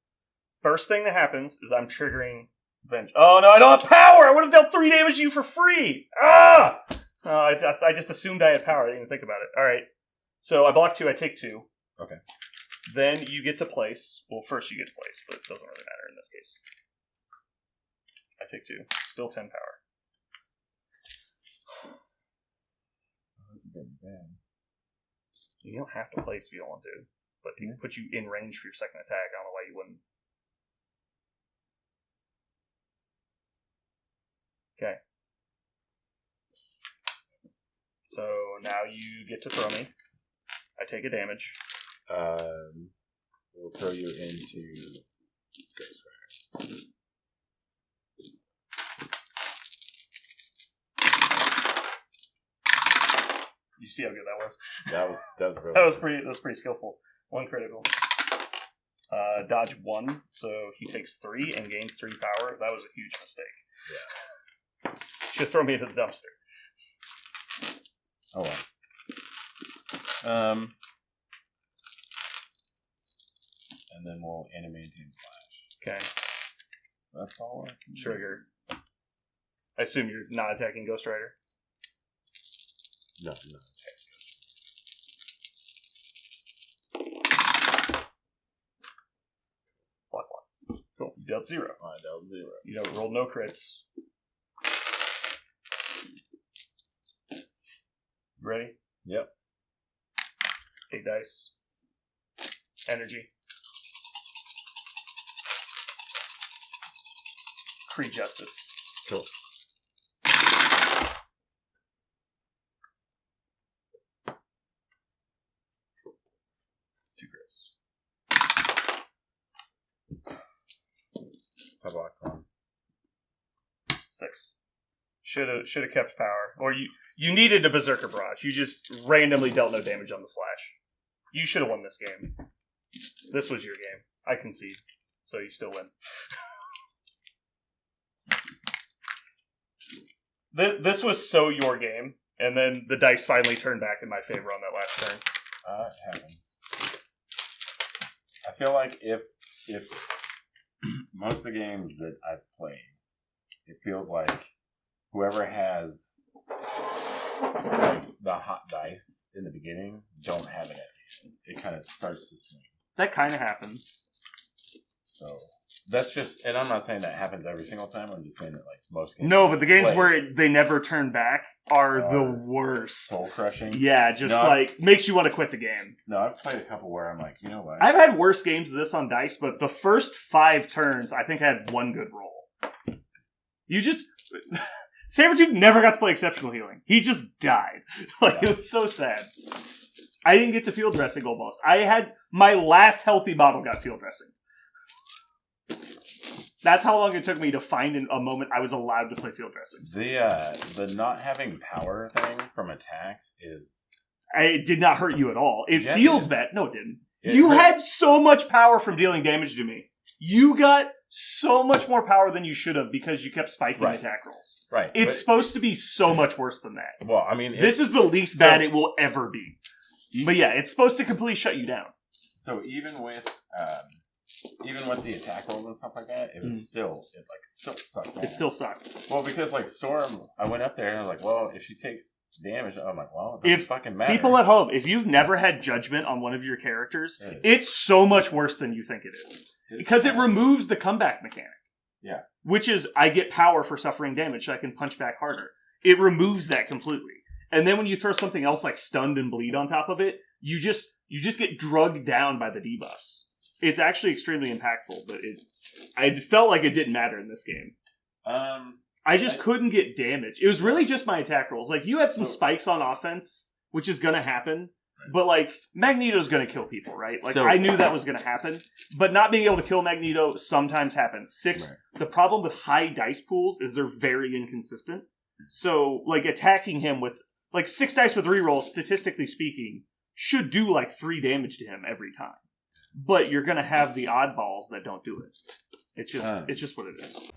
first thing that happens is I'm triggering Venge. Oh no, I don't have power! I would have dealt 3 damage to you for free! Ah! I just assumed I had power. I didn't even think about it. Alright. So I block 2, I take 2. Okay. Then you get to place. Well, first you get to place, but it doesn't really matter in this case. I take 2. Still 10 power. This is getting bad. You don't have to place if you don't want to. But it can put you in range for your second attack. I don't know why you wouldn't. Okay. So now you get to throw me. I take a damage. We'll throw you into Ghost Rider. You see how good that was? That was really that was pretty skillful. 1 critical. Dodge 1, so he takes 3 and gains 3 power. That was a huge mistake. Yeah. Should throw me into the dumpster. Oh well. And then we'll animate-team slash. Okay. That's all I can Trigger. I assume you're not attacking Ghost Rider? No. Block 1. Cool. You dealt 0. I dealt 0. You rolled no crits. Ready? Yep. 8 dice. Energy. Kree Justice. Cool. I blocked 1. 6. Should have kept power. Or you needed a Berserker Barrage. You just randomly dealt no damage on the slash. You should have won this game. This was your game. I concede. So you still win. This was so your game. And then the dice finally turned back in my favor on that last turn. It happens. I feel like if most of the games that I've played, it feels like whoever has like the hot dice in the beginning don't have it at the end. It kind of starts to swing. That kind of happens. So that's just, and I'm not saying that happens every single time. I'm just saying that like most games. No, but the games where they never turn back are the worst. Soul crushing. Yeah, just makes you want to quit the game. No, I've played a couple where I'm like, you know what? I've had worse games of this on dice, but the first 5 turns, I think I had 1 good roll. You just... Sabretooth never got to play Exceptional Healing. He just died. Like, it was so sad. I didn't get to field dress a Gold Boss. I had my last healthy bottle got field dressing. That's how long it took me to find a moment I was allowed to play field dressing. The not having power thing from attacks is... It did not hurt you at all. It feels bad. No, it didn't. It had so much power from dealing damage to me. You got so much more power than you should have because you kept spiking attack rolls. Right. It's supposed to be so much worse than that. Well, I mean... This is the least bad it will ever be. But yeah, it's supposed to completely shut you down. So even with the attack rolls and stuff like that, it was still sucked. It still sucked. Well, because like Storm, I went up there and I was like, well, if she takes damage, I'm like, well, it doesn't If fucking matter. people at home, if you've never had judgment on one of your characters, it's so much worse than you think it is. Because it removes the comeback mechanic. Yeah. Which is, I get power for suffering damage so I can punch back harder. It removes that completely. And then when you throw something else like stunned and bleed on top of it, you just get drugged down by the debuffs. It's actually extremely impactful, but I felt like it didn't matter in this game. I couldn't get damage. It was really just my attack rolls. Like, you had some spikes on offense, which is going to happen. But, like, Magneto's going to kill people, right? Like, I knew that was going to happen. But not being able to kill Magneto sometimes happens. The problem with high dice pools is they're very inconsistent. So, like, attacking him with, like, 6 dice with rerolls, statistically speaking, should do, like, 3 damage to him every time. But you're going to have the oddballs that don't do it. It's just what it is.